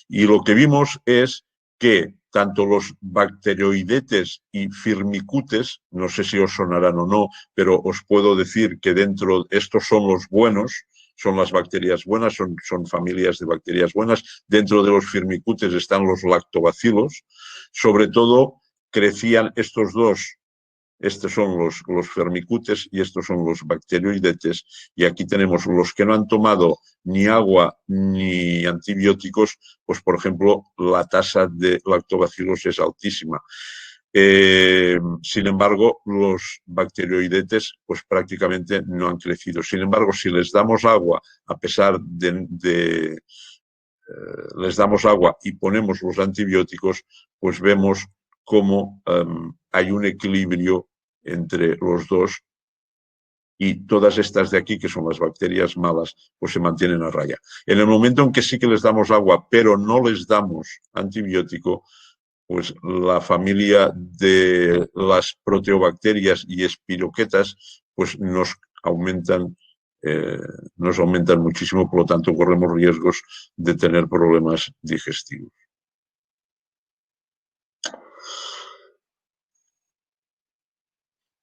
y lo que vimos es que tanto los bacteroidetes y firmicutes, no sé si os sonarán o no, pero os puedo decir que dentro, estos son los buenos, son las bacterias buenas, son familias de bacterias buenas. Dentro de los firmicutes están los lactobacilos. Sobre todo, crecían estos dos. Estos son los firmicutes y estos son los bacteroidetes. Y aquí tenemos los que no han tomado ni agua ni antibióticos, pues por ejemplo, la tasa de lactobacilos es altísima. Sin embargo, los bacteroidetes pues prácticamente no han crecido. Sin embargo, si les damos agua, a pesar de les damos agua y ponemos los antibióticos, pues vemos cómo hay un equilibrio entre los dos y todas estas de aquí, que son las bacterias malas, pues se mantienen a raya. En el momento en que sí que les damos agua, pero no les damos antibiótico, pues la familia de las proteobacterias y espiroquetas pues nos aumentan muchísimo, por lo tanto corremos riesgos de tener problemas digestivos.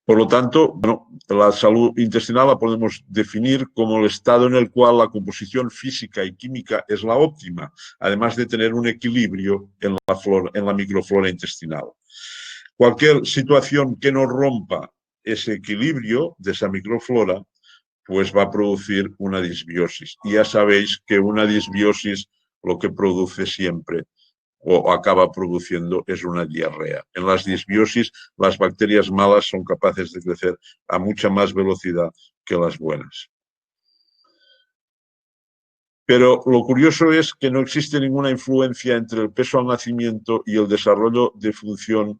Por lo tanto, bueno, la salud intestinal la podemos definir como el estado en el cual la composición física y química es la óptima, además de tener un equilibrio en la microflora intestinal. Cualquier situación que no rompa ese equilibrio de esa microflora, pues va a producir una disbiosis. Y ya sabéis que una disbiosis lo que produce siempre o acaba produciendo es una diarrea. En las disbiosis, las bacterias malas son capaces de crecer a mucha más velocidad que las buenas. Pero lo curioso es que no existe ninguna influencia entre el peso al nacimiento y el desarrollo de función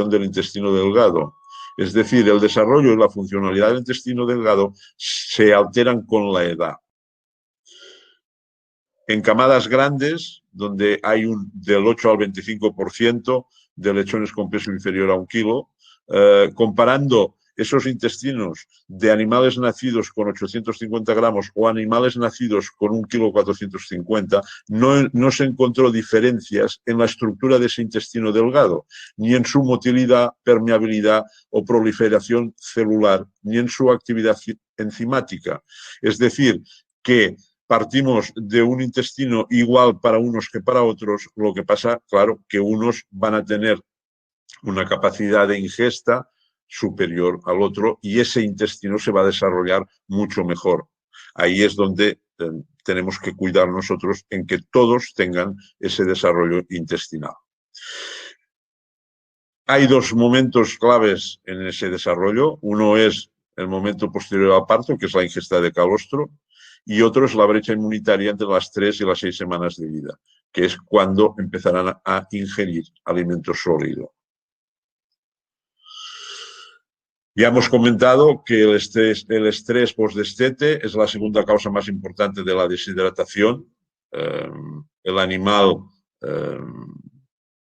del intestino delgado. Es decir, el desarrollo y la funcionalidad del intestino delgado se alteran con la edad. En camadas grandes, donde hay del 8 al 25% de lechones con peso inferior a 1 kilo, comparando esos intestinos de animales nacidos con 850 gramos o animales nacidos con 1,450 kg, no se encontró diferencias en la estructura de ese intestino delgado, ni en su motilidad, permeabilidad o proliferación celular, ni en su actividad enzimática. Es decir, que partimos de un intestino igual para unos que para otros, lo que pasa, claro, que unos van a tener una capacidad de ingesta superior al otro y ese intestino se va a desarrollar mucho mejor. Ahí es donde tenemos que cuidar nosotros en que todos tengan ese desarrollo intestinal. Hay dos momentos claves en ese desarrollo. Uno es el momento posterior al parto, que es la ingesta de calostro, y otro es la brecha inmunitaria entre las 3 y las 6 semanas de vida, que es cuando empezarán a ingerir alimentos sólidos. Ya hemos comentado que el estrés postdestete es la segunda causa más importante de la deshidratación. El animal,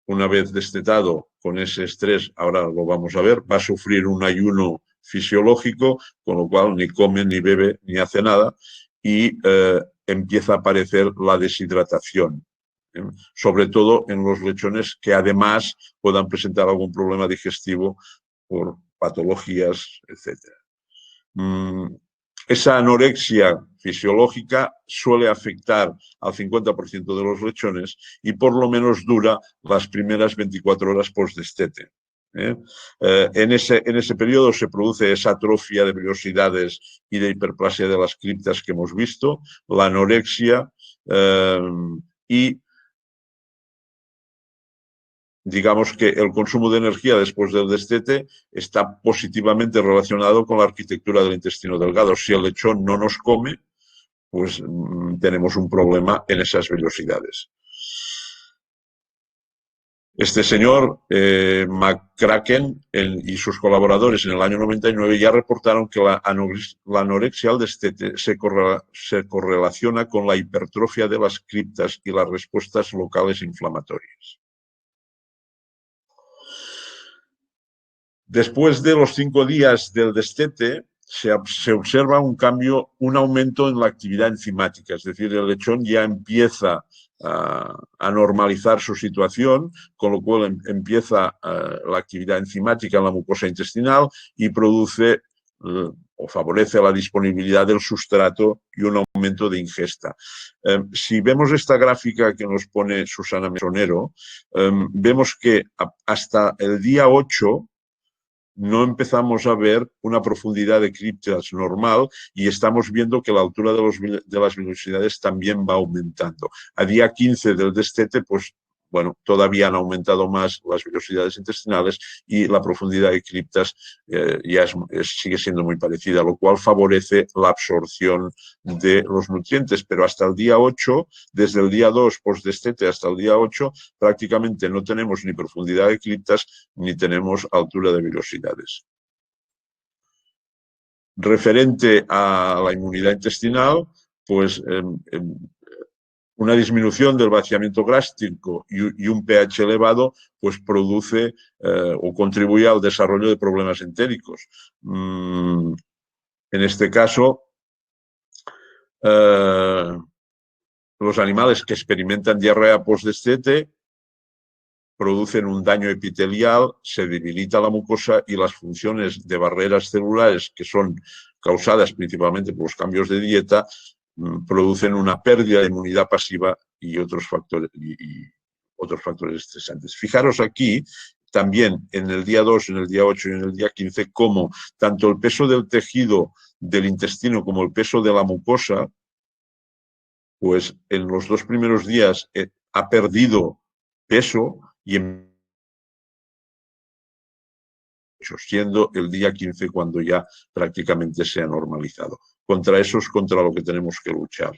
una vez destetado con ese estrés, ahora lo vamos a ver, va a sufrir un ayuno fisiológico, con lo cual ni come, ni bebe, ni hace nada, y empieza a aparecer la deshidratación, sobre todo en los lechones que además puedan presentar algún problema digestivo por patologías, etc. Esa anorexia fisiológica suele afectar al 50% de los lechones y por lo menos dura las primeras 24 horas postdestete. En ese periodo se produce esa atrofia de vellosidades y de hiperplasia de las criptas que hemos visto, la anorexia y digamos que el consumo de energía después del destete está positivamente relacionado con la arquitectura del intestino delgado. Si el lechón no nos come, pues tenemos un problema en esas vellosidades. Este señor, McCracken, y sus colaboradores en el año 99 ya reportaron que la anorexia al destete se correlaciona con la hipertrofia de las criptas y las respuestas locales inflamatorias. Después de los 5 días del destete, se observa un cambio, un aumento en la actividad enzimática, es decir, el lechón ya empieza a normalizar su situación, con lo cual empieza la actividad enzimática en la mucosa intestinal y produce o favorece la disponibilidad del sustrato y un aumento de ingesta. Si vemos esta gráfica que nos pone Susana Mesonero, vemos que hasta el día 8 no empezamos a ver una profundidad de criptas normal y estamos viendo que la altura de las vellosidades también va aumentando. A día 15 del destete, pues, bueno, todavía han aumentado más las vellosidades intestinales y la profundidad de criptas ya sigue siendo muy parecida, lo cual favorece la absorción de los nutrientes. Pero hasta el día 8, desde el día 2 postdestete hasta el día 8, prácticamente no tenemos ni profundidad de criptas ni tenemos altura de vellosidades. Referente a la inmunidad intestinal, pues una disminución del vaciamiento gástrico y un pH elevado, pues produce o contribuye al desarrollo de problemas entéricos. En este caso, los animales que experimentan diarrea postdestete producen un daño epitelial, se debilita la mucosa y las funciones de barreras celulares que son causadas principalmente por los cambios de dieta producen una pérdida de inmunidad pasiva y otros factores estresantes. Fijaros aquí también en el día 2, en el día 8 y en el día 15 cómo tanto el peso del tejido del intestino como el peso de la mucosa, pues en los 2 primeros días ha perdido peso y siendo el día 15 cuando ya prácticamente se ha normalizado. Contra eso es contra lo que tenemos que luchar.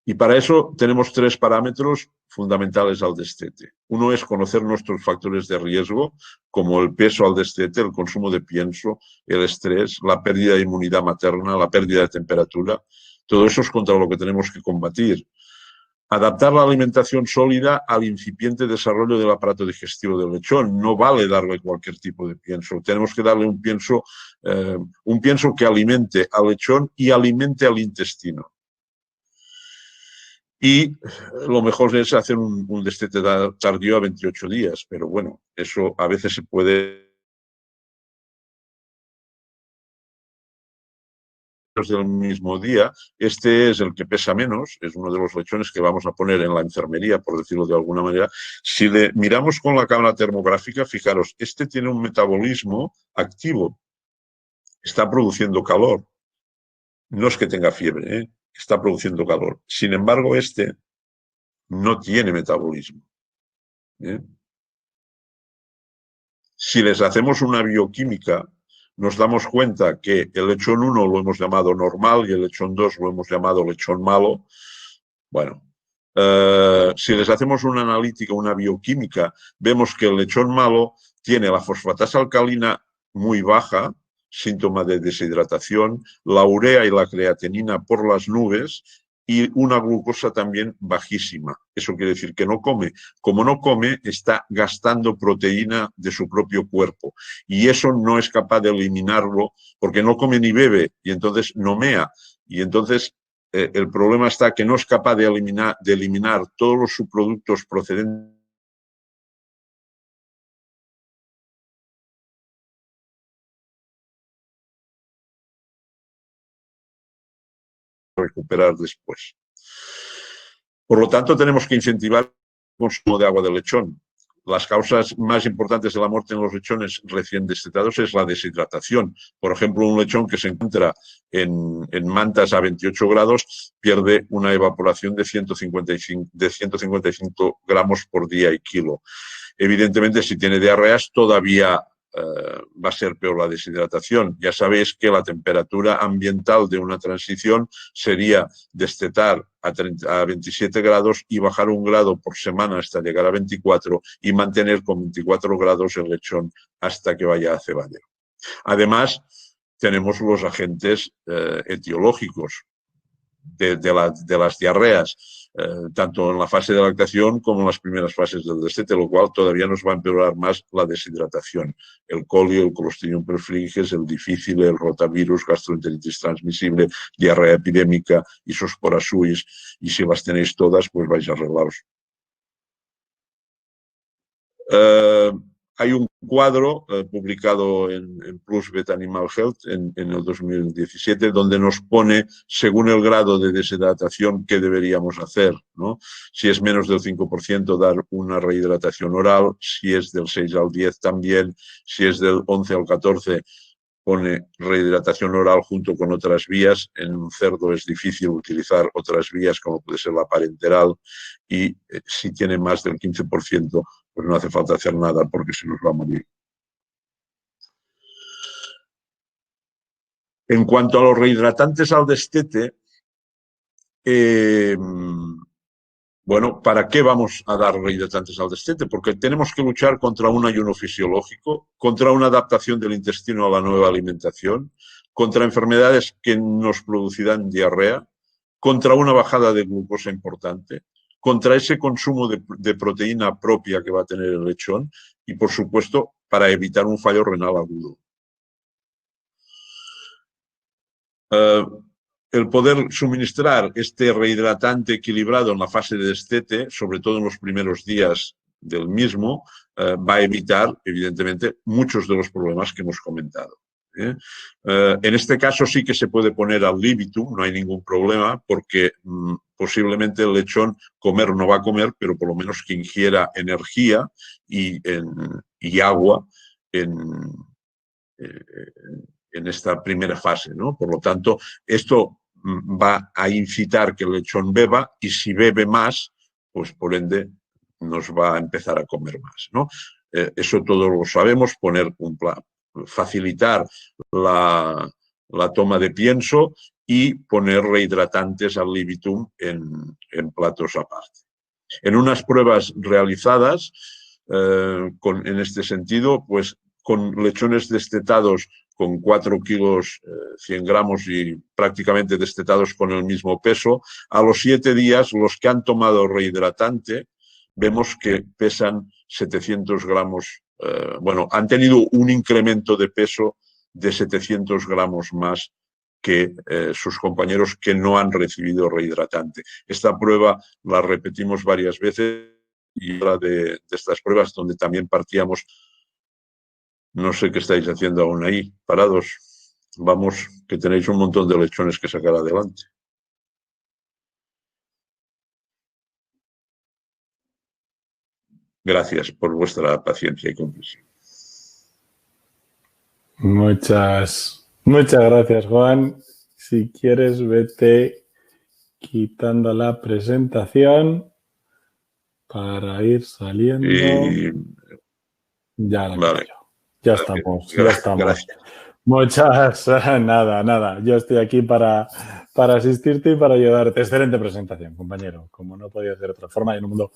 Y para eso tenemos 3 parámetros fundamentales al destete. Uno es conocer nuestros factores de riesgo, como el peso al destete, el consumo de pienso, el estrés, la pérdida de inmunidad materna, la pérdida de temperatura. Todo eso es contra lo que tenemos que combatir. Adaptar la alimentación sólida al incipiente desarrollo del aparato digestivo del lechón. No vale darle cualquier tipo de pienso. Tenemos que darle un pienso que alimente al lechón y alimente al intestino. Y lo mejor es hacer un destete tardío a 28 días, pero bueno, eso a veces se puede del mismo día. Este es el que pesa menos, es uno de los lechones que vamos a poner en la enfermería, por decirlo de alguna manera. Si le miramos con la cámara termográfica, fijaros, este tiene un metabolismo activo, está produciendo calor. No es que tenga fiebre, está produciendo calor. Sin embargo, este no tiene metabolismo. Si les hacemos una bioquímica, nos damos cuenta que el lechón 1 lo hemos llamado normal y el lechón 2 lo hemos llamado lechón malo. Bueno, si les hacemos una analítica, una bioquímica, vemos que el lechón malo tiene la fosfatasa alcalina muy baja, síntoma de deshidratación, la urea y la creatinina por las nubes y una glucosa también bajísima. Eso quiere decir que no come. Como no come, está gastando proteína de su propio cuerpo y eso no es capaz de eliminarlo porque no come ni bebe y entonces no mea. Y entonces el problema está que no es capaz de eliminar todos los subproductos procedentes recuperar después. Por lo tanto, tenemos que incentivar el consumo de agua de lechón. Las causas más importantes de la muerte en los lechones recién destetados es la deshidratación. Por ejemplo, un lechón que se encuentra en mantas a 28 grados pierde una evaporación de 155 gramos por día y kilo. Evidentemente, si tiene diarreas, todavía va a ser peor la deshidratación. Ya sabéis que la temperatura ambiental de una transición sería destetar a 27 grados y bajar 1 grado por semana hasta llegar a 24 y mantener con 24 grados el lechón hasta que vaya a cebadero. Además, tenemos los agentes etiológicos de las diarreas, tanto en la fase de lactación como en las primeras fases del destete, lo cual todavía nos va a empeorar más la deshidratación. El colio, el Clostridium perfringens, el difícil, el rotavirus, gastroenteritis transmisible, diarrea epidémica, isospora suis, y si las tenéis todas, pues vais a arreglaros. Hay un cuadro publicado en PLOS Vet Animal Health en el 2017 donde nos pone, según el grado de deshidratación, qué deberíamos hacer, ¿no? Si es menos del 5%, dar una rehidratación oral, si es del 6 al 10 también, si es del 11 al 14 pone rehidratación oral junto con otras vías. En un cerdo es difícil utilizar otras vías como puede ser la parenteral y si tiene más del 15%, pues no hace falta hacer nada porque se nos va a morir. En cuanto a los rehidratantes al destete, bueno, ¿para qué vamos a dar rehidratantes al destete? Porque tenemos que luchar contra un ayuno fisiológico, contra una adaptación del intestino a la nueva alimentación, contra enfermedades que nos producirán diarrea, contra una bajada de glucosa importante, contra ese consumo de proteína propia que va a tener el lechón y, por supuesto, para evitar un fallo renal agudo. El poder suministrar este rehidratante equilibrado en la fase de destete, sobre todo en los primeros días del mismo, va a evitar, evidentemente, muchos de los problemas que hemos comentado. En este caso sí que se puede poner al libitum, no hay ningún problema, porque posiblemente el lechón comer no va a comer, pero por lo menos que ingiera energía y agua en esta primera fase, ¿no? Por lo tanto, esto va a incitar que el lechón beba y si bebe más, pues por ende nos va a empezar a comer más, ¿no? Eso todos lo sabemos, poner un plan, facilitar la toma de pienso y poner rehidratantes al libitum en platos aparte. En unas pruebas realizadas en este sentido, pues con lechones destetados con 4 kilos 100 gramos y prácticamente destetados con el mismo peso, a los 7 días los que han tomado rehidratante vemos que pesan 700 gramos, bueno, han tenido un incremento de peso de 700 gramos más que sus compañeros que no han recibido rehidratante. Esta prueba la repetimos varias veces y otra de estas pruebas donde también partíamos. No sé qué estáis haciendo aún ahí, parados. Vamos, que tenéis un montón de lechones que sacar adelante. Gracias por vuestra paciencia y comprensión. Muchas gracias, Juan. Si quieres, vete quitando la presentación para ir saliendo. Ya la vale. quito yo. Ya estamos. Gracias. Nada. Yo estoy aquí para asistirte y para ayudarte. Excelente presentación, compañero. Como no podía ser de otra forma, en un mundo,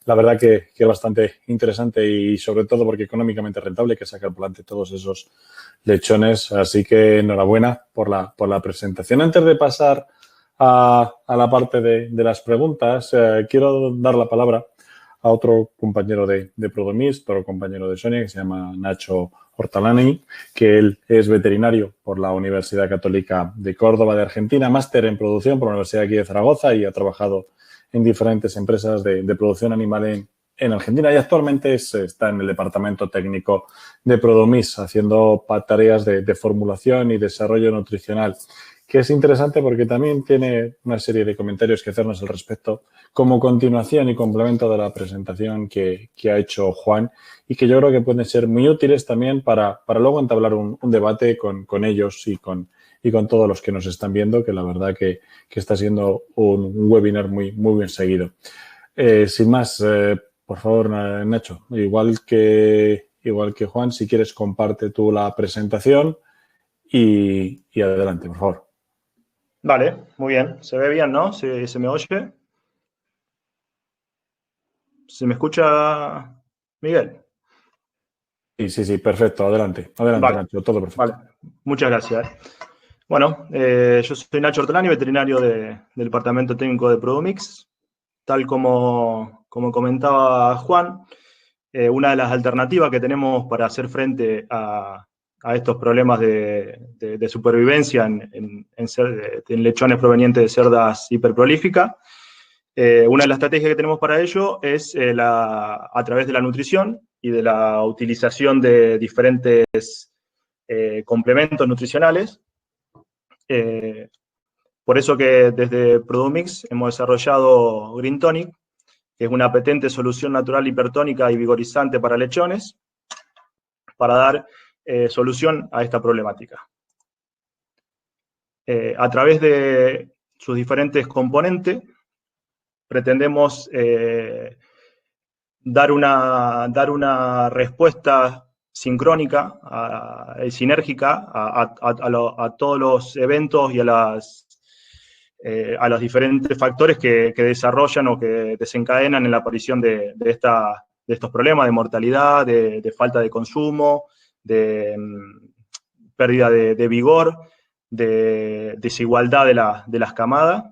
la verdad que es bastante interesante y sobre todo porque económicamente rentable que sacar por delante todos esos lechones. Así que enhorabuena por la presentación. Antes de pasar a la parte de las preguntas, quiero dar la palabra a otro compañero de Prodomix, otro compañero de Sonia, que se llama Nacho Hortalani, que él es veterinario por la Universidad Católica de Córdoba de Argentina, máster en producción por la Universidad aquí de Zaragoza y ha trabajado en diferentes empresas de producción animal en Argentina y actualmente está en el departamento técnico de Prodomix haciendo tareas de formulación y desarrollo nutricional, que es interesante porque también tiene una serie de comentarios que hacernos al respecto como continuación y complemento de la presentación que ha hecho Juan y que yo creo que pueden ser muy útiles también para luego entablar un debate con ellos y con todos los que nos están viendo, que la verdad que está siendo un webinar muy bien seguido. Sin más, por favor, Nacho, igual que Juan, si quieres comparte tú la presentación y adelante, por favor. Vale, muy bien. ¿Se ve bien, no? ¿Se me oye? ¿Se me escucha, Miguel? Sí, perfecto. Adelante, vale. Nacho, todo perfecto. Vale, muchas gracias. Bueno, yo soy Nacho Hortalani, veterinario del Departamento Técnico de Prodomix. Tal como comentaba Juan, una de las alternativas que tenemos para hacer frente a estos problemas de supervivencia en lechones provenientes de cerdas hiperprolíficas, una de las estrategias que tenemos para ello es a través de la nutrición y de la utilización de diferentes complementos nutricionales. Por eso que desde Prodomix hemos desarrollado Green Tonic, que es una potente solución natural hipertónica y vigorizante para lechones, para dar solución a esta problemática. A través de sus diferentes componentes, pretendemos dar una respuesta sincrónica y sinérgica a todos los eventos y a los diferentes factores que desarrollan o que desencadenan en la aparición de estos problemas de mortalidad, de falta de consumo, de pérdida de vigor, de desigualdad de las camadas.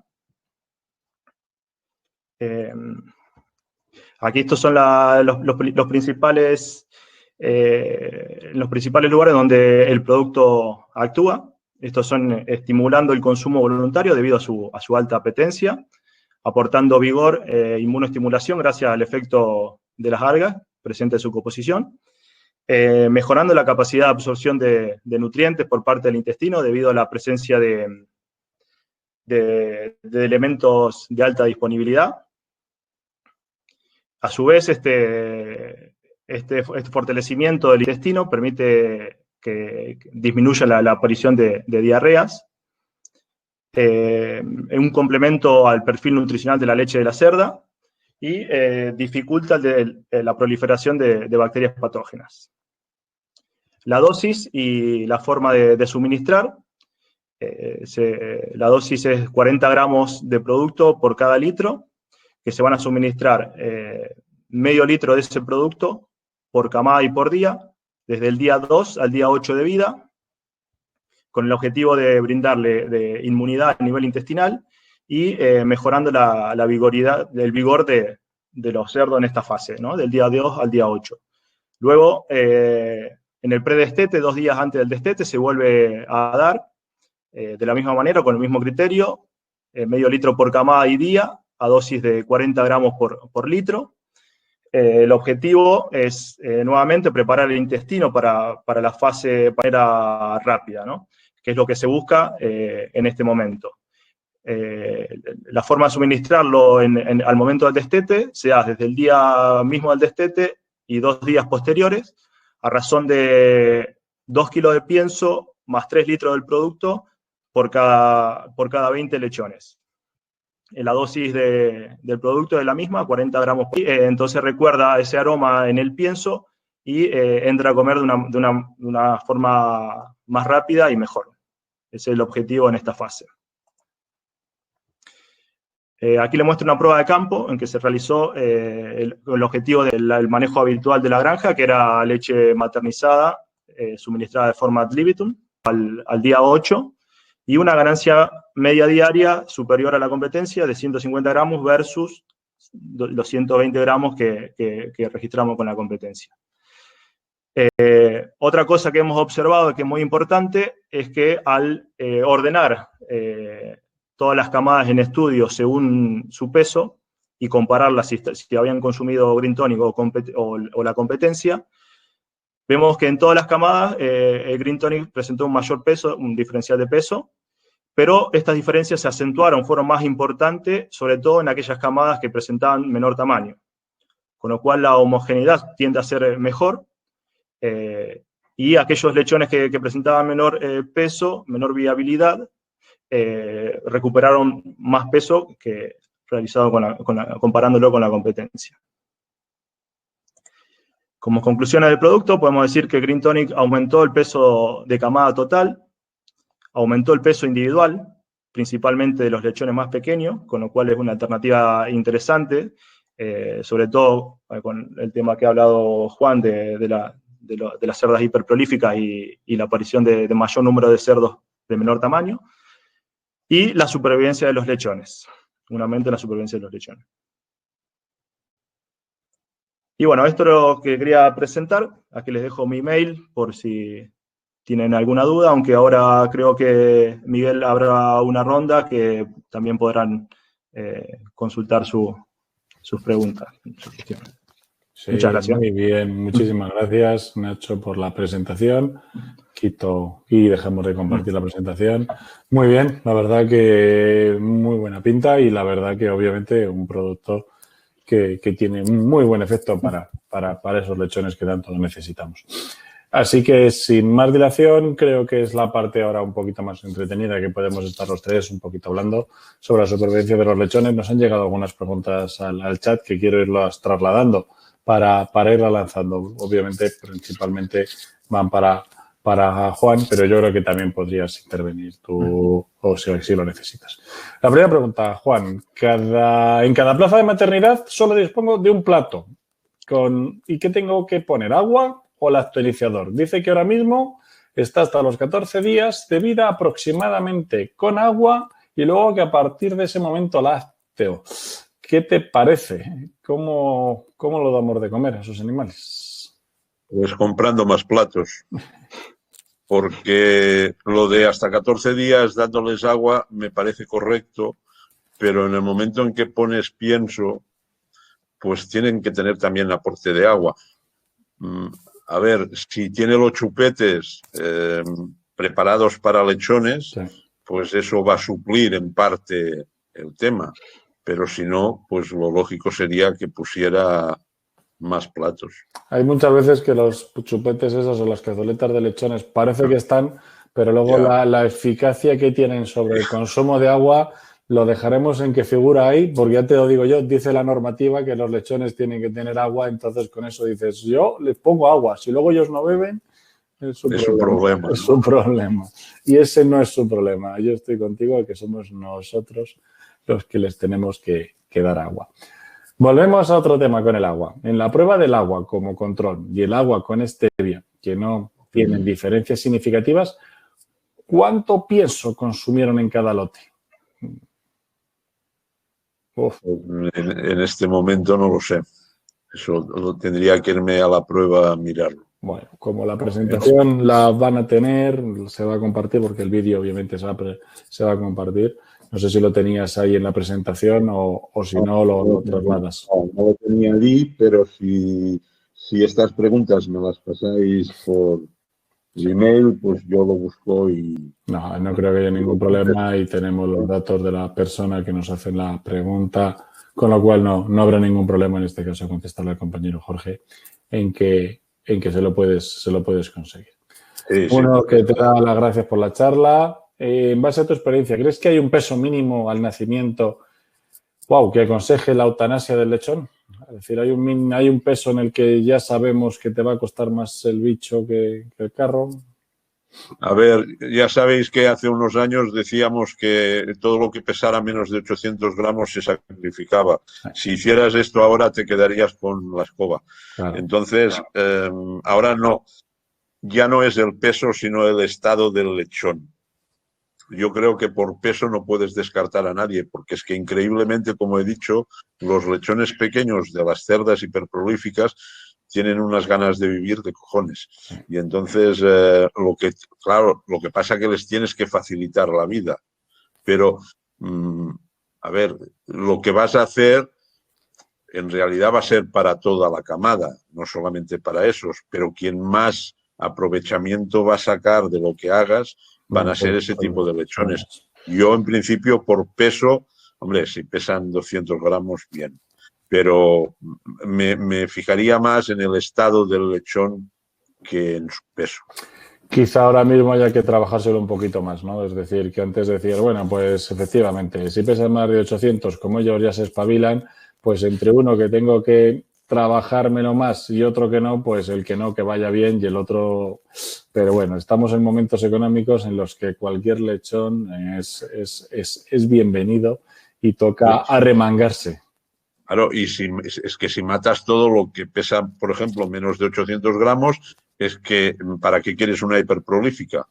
Aquí estos son los principales lugares donde el producto actúa. Estos son estimulando el consumo voluntario debido a su alta apetencia, aportando vigor e inmunoestimulación gracias al efecto de las algas presentes en su composición, mejorando la capacidad de absorción de nutrientes por parte del intestino debido a la presencia de elementos de alta disponibilidad. A su vez, este fortalecimiento del intestino permite que disminuya la aparición de diarreas, un complemento al perfil nutricional de la leche de la cerda y dificulta la proliferación de bacterias patógenas. La dosis y la forma de suministrar, la dosis es 40 gramos de producto por cada litro, que se van a suministrar medio litro de ese producto por camada y por día, desde el día 2 al día 8 de vida, con el objetivo de brindarle de inmunidad a nivel intestinal y mejorando el vigor de los cerdos en esta fase, ¿no? Del día 2 al día 8. Luego, en el predestete, 2 días antes del destete, se vuelve a dar, de la misma manera, con el mismo criterio, medio litro por camada y día, a dosis de 40 gramos por litro. El objetivo es, nuevamente, preparar el intestino para la fase de manera rápida, ¿no? Que es lo que se busca en este momento. La forma de suministrarlo al momento del destete se da desde el día mismo del destete y 2 días posteriores, a razón de 2 kilos de pienso más 3 litros del producto por cada 20 lechones. La dosis del producto es la misma, 40 gramos. Entonces recuerda ese aroma en el pienso y entra a comer de una forma más rápida y mejor. Ese es el objetivo en esta fase. Aquí le muestro una prueba de campo en que se realizó el objetivo del manejo habitual de la granja, que era leche maternizada, suministrada de forma ad libitum, al día 8, y una ganancia media diaria superior a la competencia de 150 gramos versus los 120 gramos que registramos con la competencia. Otra cosa que hemos observado que es muy importante es que al ordenar todas las camadas en estudio según su peso y compararlas si habían consumido Green Tonic o la competencia, vemos que en todas las camadas el Green Tonic presentó un mayor peso, un diferencial de peso, pero estas diferencias se acentuaron, fueron más importantes, sobre todo en aquellas camadas que presentaban menor tamaño, con lo cual la homogeneidad tiende a ser mejor, y aquellos lechones que presentaban menor peso, menor viabilidad, recuperaron más peso que realizado comparándolo con la competencia. Como conclusiones del producto, podemos decir que Green Tonic aumentó el peso de camada total, aumentó el peso individual, principalmente de los lechones más pequeños, con lo cual es una alternativa interesante, sobre todo con el tema que ha hablado Juan de las cerdas hiperprolíficas y la aparición de mayor número de cerdos de menor tamaño, y la supervivencia de los lechones, un aumento en la supervivencia de los lechones. Y bueno, esto es lo que quería presentar. Aquí les dejo mi email por si tienen alguna duda, aunque ahora creo que Miguel habrá una ronda que también podrán consultar sus preguntas. Sí, muchas gracias. Muy bien, muchísimas gracias, Nacho, por la presentación. Quito y dejamos de compartir la presentación. Muy bien, la verdad que muy buena pinta y la verdad que obviamente un producto que tiene un muy buen efecto para esos lechones que tanto necesitamos. Así que sin más dilación, creo que es la parte ahora un poquito más entretenida que podemos estar los tres un poquito hablando sobre la supervivencia de los lechones. Nos han llegado algunas preguntas al chat que quiero irlas trasladando para irla lanzando. Obviamente, principalmente van para Juan, pero yo creo que también podrías intervenir tú o si lo necesitas. La primera pregunta, Juan. En cada plaza de maternidad solo dispongo de un plato. ¿Y qué tengo que poner? ¿Agua o lactoiniciador? Dice que ahora mismo está hasta los 14 días de vida aproximadamente con agua y luego que a partir de ese momento lácteo. ¿Qué te parece? ¿Cómo lo damos de comer a esos animales? Pues comprando más platos. Porque lo de hasta 14 días dándoles agua me parece correcto, pero en el momento en que pones pienso, pues tienen que tener también aporte de agua. A ver, si tiene los chupetes preparados para lechones, sí, pues eso va a suplir en parte el tema. Pero si no, pues lo lógico sería que pusiera más platos. Hay muchas veces que los chupetes esos o las cazueletas de lechones parece que están, pero luego la eficacia que tienen sobre el consumo de agua lo dejaremos en que figura ahí, porque ya te lo digo yo, dice la normativa que los lechones tienen que tener agua, entonces con eso dices, yo les pongo agua, si luego ellos no beben, es su problema. Es su problema. Y ese no es su problema. Yo estoy contigo que somos nosotros los que les tenemos que dar agua. Volvemos a otro tema con el agua. En la prueba del agua como control y el agua con stevia, que no tienen diferencias significativas, ¿cuánto pienso consumieron en cada lote? En este momento no lo sé. Eso lo tendría que irme a la prueba a mirarlo. Bueno, como la presentación la van a tener, se va a compartir porque el vídeo obviamente se va a compartir. No sé si lo tenías ahí en la presentación o si no lo trasladas. No lo tenía ahí, pero si estas preguntas me las pasáis por email, pues yo lo busco y... No creo que haya ningún problema y tenemos los datos de la persona que nos hace la pregunta, con lo cual no habrá ningún problema en este caso contestarle al compañero Jorge en que se lo puedes conseguir. Sí, Uno que te da las gracias por la charla. En base a tu experiencia, ¿crees que hay un peso mínimo al nacimiento que aconseje la eutanasia del lechón? Es decir, hay un peso en el que ya sabemos que te va a costar más el bicho que el carro. A ver, ya sabéis que hace unos años decíamos que todo lo que pesara menos de 800 gramos se sacrificaba. Si hicieras esto ahora te quedarías con la escoba. Claro. Entonces, ahora no. Ya no es el peso, sino el estado del lechón. yo creo que por peso no puedes descartar a nadie, porque es que increíblemente, como he dicho, los lechones pequeños de las cerdas hiperprolíficas tienen unas ganas de vivir de cojones. Y entonces, lo que pasa es que les tienes que facilitar la vida. Pero, a ver, lo que vas a hacer en realidad va a ser para toda la camada, no solamente para esos, pero quien más aprovechamiento va a sacar de lo que hagas van a ser ese tipo de lechones. Yo, en principio, por peso, hombre, si pesan 200 gramos, bien. Pero me fijaría más en el estado del lechón que en su peso. Quizá ahora mismo haya que trabajárselo un poquito más, ¿no? Es decir, que antes decir, bueno, pues efectivamente, si pesan más de 800, como ellos ya se espabilan, pues entre uno que tengo que trabajármelo más y otro que no, pues el que no, que vaya bien y el otro... Pero bueno, estamos en momentos económicos en los que cualquier lechón es bienvenido y toca arremangarse. Claro, y es que si matas todo lo que pesa, por ejemplo, menos de 800 gramos, es que ¿para qué quieres una hiperprolífica?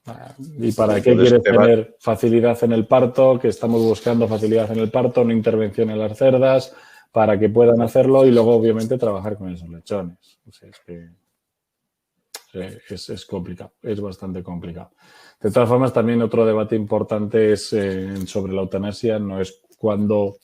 ¿Y para qué quieres tener facilidad en el parto? Que estamos buscando facilidad en el parto, una intervención en las cerdas, para que puedan hacerlo y luego, obviamente, trabajar con esos lechones. O sea, es que es complicado, es bastante complicado. De todas formas, también otro debate importante es sobre la eutanasia, no es cuándo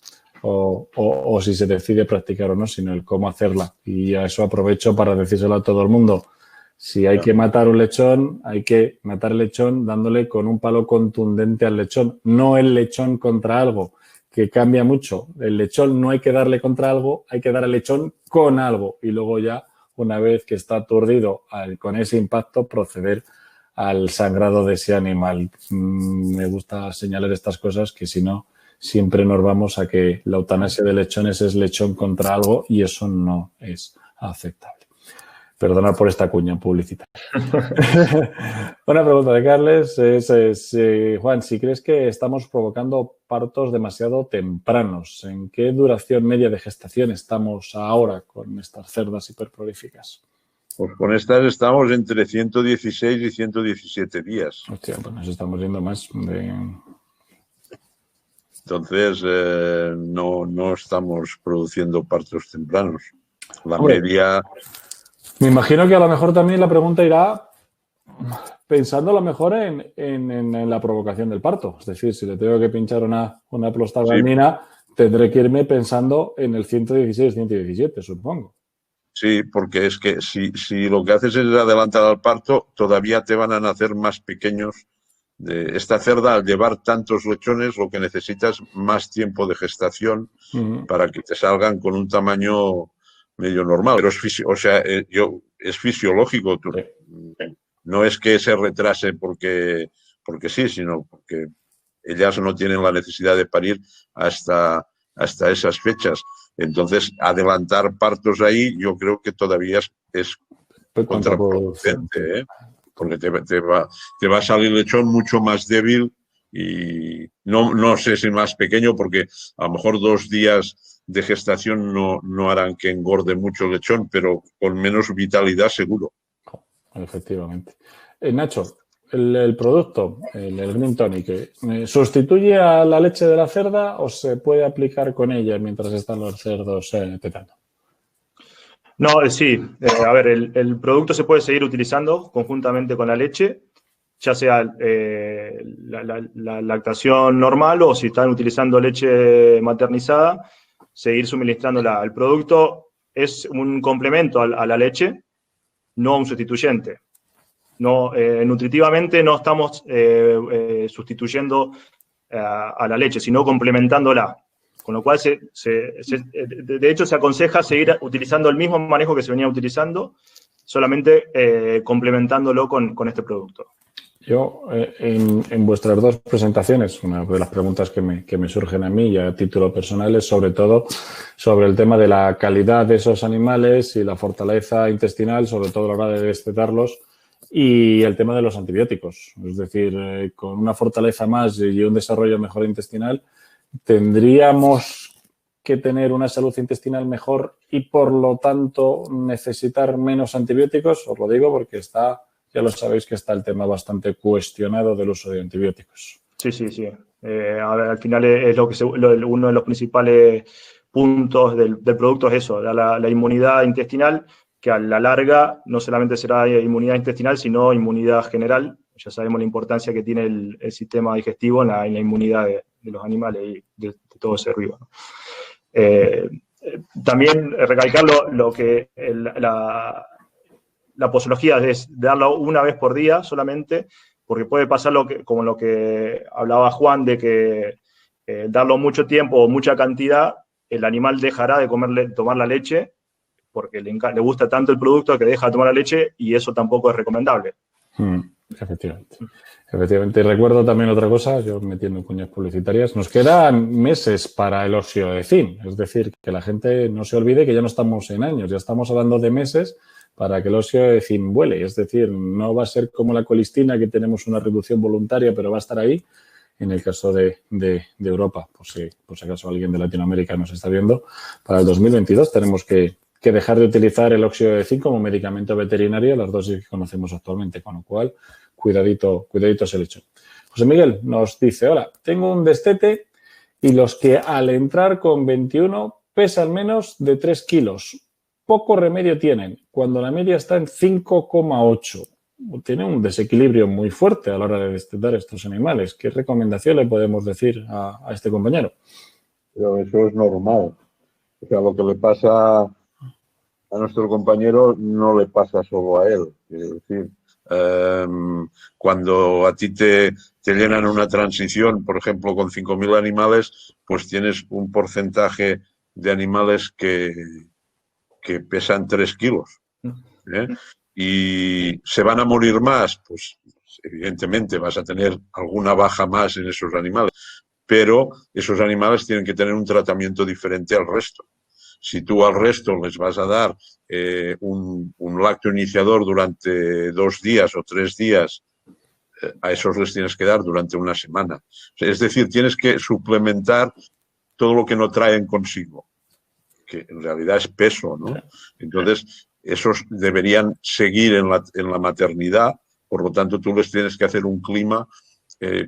o si se decide practicar o no, sino el cómo hacerla. Y a eso aprovecho para decírselo a todo el mundo. Si hay que matar un lechón, hay que matar el lechón dándole con un palo contundente al lechón, no el lechón contra algo, que cambia mucho. El lechón no hay que darle contra algo, hay que dar al lechón con algo y luego ya, una vez que está aturdido con ese impacto, proceder al sangrado de ese animal. Me gusta señalar estas cosas que si no, siempre nos vamos a que la eutanasia de lechones es lechón contra algo y eso no es aceptable. Perdona por esta cuña publicitaria. Una pregunta de Carles es Juan, si crees que estamos provocando partos demasiado tempranos, ¿en qué duración media de gestación estamos ahora con estas cerdas hiperprolíficas? Pues con estas estamos entre 116 y 117 días. Hostia, pues nos estamos yendo más de... Entonces, no estamos produciendo partos tempranos. La Hombre, media... Me imagino que a lo mejor también la pregunta irá pensando a lo mejor en la provocación del parto. Es decir, si le tengo que pinchar una prostaglandina, tendré que irme pensando en el 116, 117, supongo. Sí, porque es que si lo que haces es adelantar al parto, todavía te van a nacer más pequeños. Esta cerda, al llevar tantos lechones, lo que necesita es más tiempo de gestación para que te salgan con un tamaño medio normal. Pero es fisiológico. No es que se retrase porque sí, sino porque ellas no tienen la necesidad de parir hasta esas fechas. Entonces, adelantar partos ahí yo creo que todavía es contraproducente, ¿eh? Porque te va a salir el lechón mucho más débil y no sé si más pequeño, porque a lo mejor 2 días de gestación no harán que engorde mucho el lechón, pero con menos vitalidad seguro. Efectivamente. Nacho, el producto, el Green Tonic, ¿sustituye a la leche de la cerda o se puede aplicar con ella mientras están los cerdos tetando? No, sí. A ver, el producto se puede seguir utilizando conjuntamente con la leche, ya sea la lactación normal o si están utilizando leche maternizada, seguir suministrándola. El producto es un complemento a la leche, no un sustituyente. No, nutritivamente no estamos sustituyendo a la leche, sino complementándola. Con lo cual, de hecho, se aconseja seguir utilizando el mismo manejo que se venía utilizando, solamente complementándolo con este producto. Yo, en vuestras dos presentaciones, una de las preguntas que me surgen a mí y a título personal es sobre todo sobre el tema de la calidad de esos animales y la fortaleza intestinal, sobre todo a la hora de destetarlos, y el tema de los antibióticos. Es decir, con una fortaleza más y un desarrollo mejor intestinal, tendríamos que tener una salud intestinal mejor y, por lo tanto, necesitar menos antibióticos. Os lo digo porque ya lo sabéis que está el tema bastante cuestionado del uso de antibióticos. Sí. A ver, al final es lo que uno de los principales puntos del producto es eso, la inmunidad intestinal, que a la larga no solamente será inmunidad intestinal, sino inmunidad general. Ya sabemos la importancia que tiene el sistema digestivo en la inmunidad de los animales y de todo ese ruido, ¿no? También recalcar lo que la posología es darlo una vez por día solamente, porque puede pasar como lo que hablaba Juan, de que darlo mucho tiempo o mucha cantidad, el animal dejará de tomar la leche, porque le gusta tanto el producto que deja de tomar la leche, y eso tampoco es recomendable. Efectivamente. Efectivamente. Y recuerdo también otra cosa, yo metiendo cuñas publicitarias, nos quedan meses para el óxido de zinc. Es decir, que la gente no se olvide que ya no estamos en años, ya estamos hablando de meses para que el óxido de zinc vuele. Es decir, no va a ser como la colistina, que tenemos una reducción voluntaria, pero va a estar ahí. En el caso de Europa, por si acaso alguien de Latinoamérica nos está viendo, para el 2022 tenemos que dejar de utilizar el óxido de zinc como medicamento veterinario, las dosis que conocemos actualmente, con lo cual, cuidadito es el hecho. José Miguel nos dice, hola, tengo un destete y los que al entrar con 21 pesan menos de 3 kilos. Poco remedio tienen, cuando la media está en 5,8. Tiene un desequilibrio muy fuerte a la hora de destetar estos animales. ¿Qué recomendación le podemos decir a este compañero? Pero eso es normal. O sea, lo que le pasa a nuestro compañero no le pasa solo a él. Es decir, cuando a ti te llenan una transición, por ejemplo, con 5.000 animales, pues tienes un porcentaje de animales que pesan 3 kilos. Y se van a morir más, pues evidentemente vas a tener alguna baja más en esos animales, pero esos animales tienen que tener un tratamiento diferente al resto. Si tú al resto les vas a dar un lácteo iniciador durante 2 días o 3 días, a esos les tienes que dar durante una semana. Es decir, tienes que suplementar todo lo que no traen consigo, que en realidad es peso, ¿no? Entonces, esos deberían seguir en la maternidad, por lo tanto, tú les tienes que hacer un clima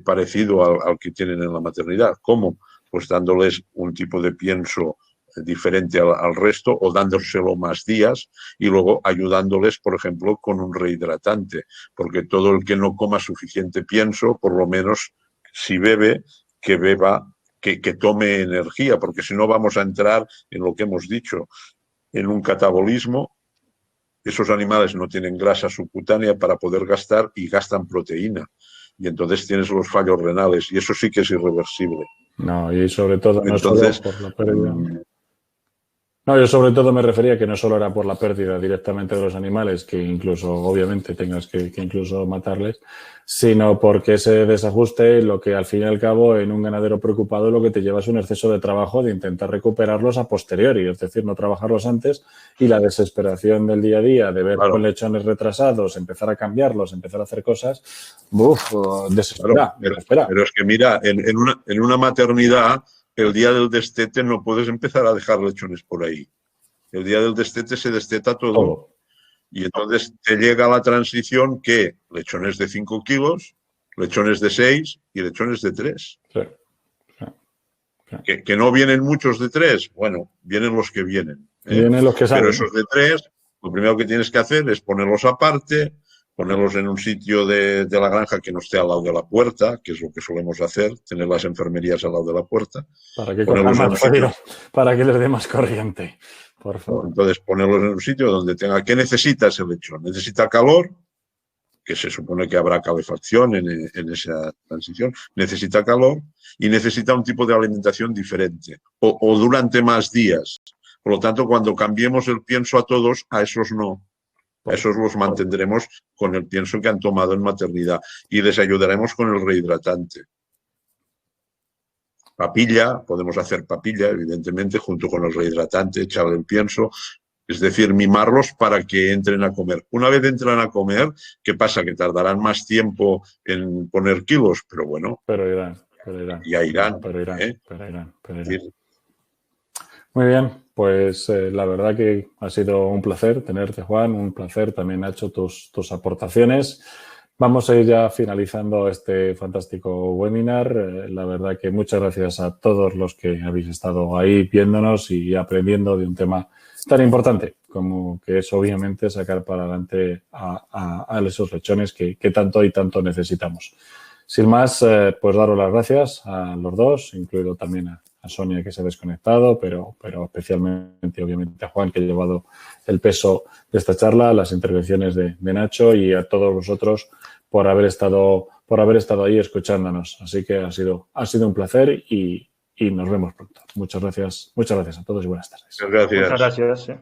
parecido al que tienen en la maternidad. ¿Cómo? Pues dándoles un tipo de pienso diferente al resto o dándoselo más días y luego ayudándoles, por ejemplo, con un rehidratante, porque todo el que no coma suficiente pienso, por lo menos si bebe, que beba, que tome energía, porque si no vamos a entrar en lo que hemos dicho, en un catabolismo. Esos animales no tienen grasa subcutánea para poder gastar y gastan proteína. Y entonces tienes los fallos renales y eso sí que es irreversible. No, y sobre todo no entonces, solo por la pérdida. No, yo sobre todo me refería que no solo era por la pérdida directamente de los animales, que incluso obviamente tengas que incluso matarles, sino porque ese desajuste, lo que al fin y al cabo en un ganadero preocupado lo que te lleva es un exceso de trabajo de intentar recuperarlos a posteriori, es decir, no trabajarlos antes, y la desesperación del día a día de ver con lechones retrasados, empezar a cambiarlos, empezar a hacer cosas, desespera. Pero es que mira, en una maternidad, el día del destete no puedes empezar a dejar lechones por ahí. El día del destete se desteta todo. Y entonces te llega la transición que lechones de 5 kilos, lechones de 6 y lechones de 3. Sí. Que no vienen muchos de 3, bueno, vienen los que vienen. Vienen los que salen. Pero esos de 3, lo primero que tienes que hacer es ponerlos aparte, ponerlos en un sitio de la granja que no esté al lado de la puerta, que es lo que solemos hacer, tener las enfermerías al lado de la puerta. Para que corran más frío, para que les dé más corriente, por favor. Entonces, ponerlos en un sitio donde tenga... ¿Qué necesita ese lechón? Necesita calor, que se supone que habrá calefacción en esa transición. Necesita calor y necesita un tipo de alimentación diferente o durante más días. Por lo tanto, cuando cambiemos el pienso a todos, a esos no. A esos los mantendremos con el pienso que han tomado en maternidad y les ayudaremos con el rehidratante. Papilla, podemos hacer papilla, evidentemente, junto con el rehidratante, echarle el pienso, es decir, mimarlos para que entren a comer. Una vez entran a comer, ¿qué pasa? Que tardarán más tiempo en poner kilos, pero bueno. Pero irán. Ya irán. Pero irán. Muy bien, pues la verdad que ha sido un placer tenerte, Juan, un placer también, Nacho, tus aportaciones. Vamos a ir ya finalizando este fantástico webinar. La verdad que muchas gracias a todos los que habéis estado ahí viéndonos y aprendiendo de un tema tan importante como que es obviamente sacar para adelante a esos lechones que tanto y tanto necesitamos. Sin más, pues daros las gracias a los dos, incluido también a Sonia que se ha desconectado, pero especialmente obviamente a Juan que ha llevado el peso de esta charla, las intervenciones de Nacho y a todos vosotros por haber estado ahí escuchándonos. Así que ha sido un placer y nos vemos pronto. Muchas gracias a todos y buenas tardes. Gracias. Muchas gracias.